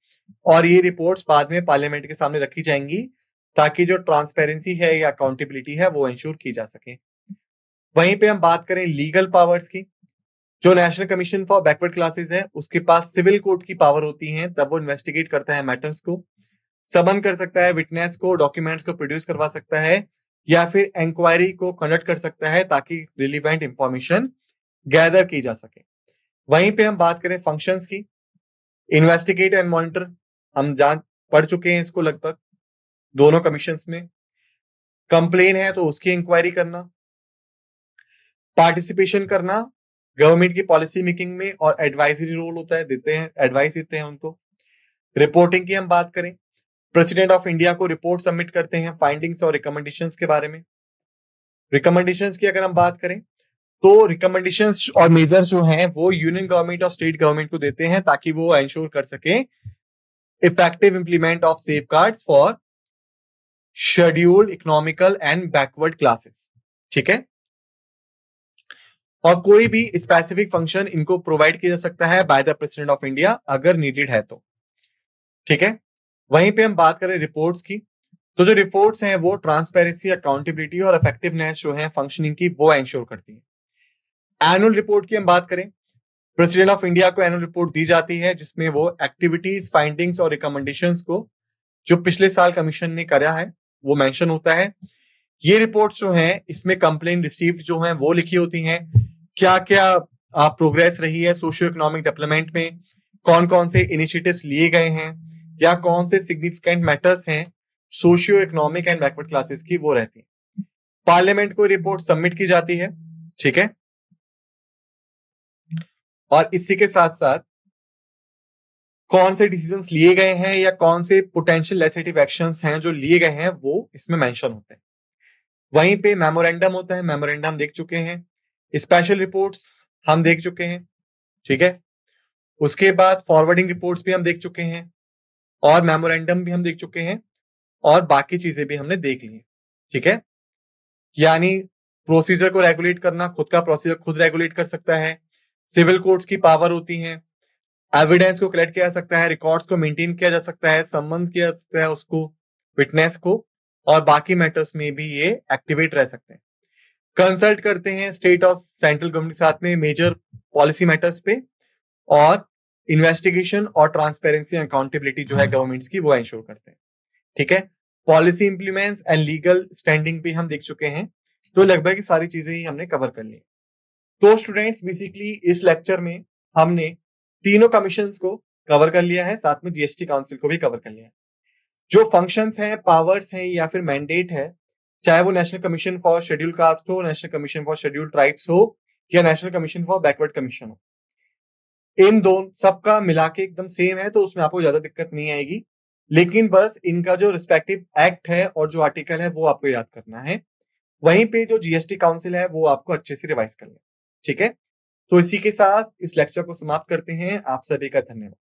और ये रिपोर्ट्स बाद में पार्लियामेंट के सामने रखी जाएंगी ताकि जो ट्रांसपेरेंसी है या अकाउंटेबिलिटी है वो इंश्योर की जा सके। वहीं पे हम बात करें लीगल पावर्स की, जो national commission for backward classes है उसके पास सिविल कोर्ट की पावर होती है, तब वो इन्वेस्टिगेट करता है मैटर्स को, समन कर सकता है विटनेस को, डॉक्यूमेंट्स को प्रोड्यूस करवा सकता है, या फिर इंक्वायरी को कंडक्ट कर सकता है ताकि रिलीवेंट इंफॉर्मेशन गैदर की जा सके। वहीं पे हम बात करें फंक्शंस की, इन्वेस्टिगेट एंड मॉनिटर, हम जान पढ़ चुके हैं इसको लगभग दोनों कमीशंस में। कंप्लेन है तो उसकी इंक्वायरी करना, पार्टिसिपेशन करना गवर्नमेंट की पॉलिसी मेकिंग में, और एडवाइजरी रोल होता है, देते हैं एडवाइस देते हैं उनको। रिपोर्टिंग की हम बात करें, प्रेसिडेंट ऑफ इंडिया को रिपोर्ट सबमिट करते हैं फाइंडिंग्स और रिकमेंडेशंस के बारे में। रिकमेंडेशंस की अगर हम बात करें तो रिकमेंडेशंस और मेजर्स जो हैं वो यूनियन गवर्नमेंट और स्टेट गवर्नमेंट को देते हैं ताकि वो एंश्योर कर सके effective implement of safeguards for scheduled economical and backward classes, ठीक है। और कोई भी स्पेसिफिक फंक्शन इनको प्रोवाइड किया जा सकता है by the president of India अगर नीडेड है तो। ठीक है, वहीं पे हम बात करें रिपोर्ट्स की, तो जो रिपोर्ट्स हैं वो ट्रांसपेरेंसी, अकाउंटेबिलिटी और इफेक्टिवनेस जो है फंक्शनिंग की वो एंश्योर करती है। एनुअल रिपोर्ट की हम बात करें, प्रेसिडेंट ऑफ इंडिया को एनुअल रिपोर्ट दी जाती है जिसमें वो एक्टिविटीज, फाइंडिंग्स और रिकमेंडेशंस को जो पिछले साल कमीशन ने करा है वो मेंशन होता है। ये रिपोर्ट्स जो हैं इसमें कंप्लेन रिसीव्ड जो हैं वो लिखी होती हैं, क्या क्या प्रोग्रेस रही है सोशियो इकोनॉमिक डेवलपमेंट में, कौन कौन से इनिशिएटिव्स लिए गए हैं या कौन से सिग्निफिकेंट मैटर्स हैं socio economic and backward classes की, वो रहती है। पार्लियामेंट को रिपोर्ट सबमिट की जाती है। ठीक है, और इसी के साथ साथ कौन से डिसीजंस लिए गए हैं या कौन से पोटेंशियल लेजिस्लेटिव एक्शंस हैं जो लिए गए हैं वो इसमें मेंशन होते हैं। वहीं पे मेमोरेंडम होता है, मेमोरेंडम देख चुके हैं। स्पेशल रिपोर्ट्स हम देख चुके हैं। ठीक है, उसके बाद फॉरवर्डिंग रिपोर्ट्स भी हम देख चुके हैं और मेमोरेंडम भी हम देख चुके हैं और बाकी चीजें भी हमने देख ली। ठीक है, यानी प्रोसीजर को रेगुलेट करना, खुद का प्रोसीजर खुद रेगुलेट कर सकता है, सिविल कोर्ट्स की पावर होती है, एविडेंस को कलेक्ट किया जा सकता है, रिकॉर्ड्स को मेंटेन किया जा सकता है, सम्मन किया जा सकता है उसको, विटनेस को, और बाकी मैटर्स में भी ये एक्टिवेट रह सकते हैं। कंसल्ट करते हैं स्टेट और सेंट्रल गवर्नमेंट के साथ में मेजर पॉलिसी मैटर्स पे, और इन्वेस्टिगेशन और ट्रांसपेरेंसी एंड अकाउंटेबिलिटी जो है गवर्नमेंट्स की वो एंश्योर करते हैं। ठीक है, policy implements and legal standing भी हम देख चुके हैं। तो लगभग सारी चीजें ही हमने कवर कर ली। तो स्टूडेंट्स बेसिकली इस लेक्चर में हमने तीनों कमीशंस को कवर कर लिया है, साथ में जीएसटी काउंसिल को भी कवर कर लिया है। जो फंक्शंस हैं, पावर्स हैं या फिर मैंडेट है, चाहे वो national commission for schedule caste हो, national commission for schedule tribes हो या national commission for backward commission हो, इन दोनों सबका मिला के एकदम सेम है, तो उसमें आपको ज्यादा दिक्कत नहीं आएगी। लेकिन बस इनका जो रिस्पेक्टिव एक्ट है और जो आर्टिकल है वो आपको याद करना है। वहीं पे जो जीएसटी काउंसिल है वो आपको अच्छे से रिवाइज करना है। ठीक है, तो इसी के साथ इस लेक्चर को समाप्त करते हैं। आप सभी का धन्यवाद।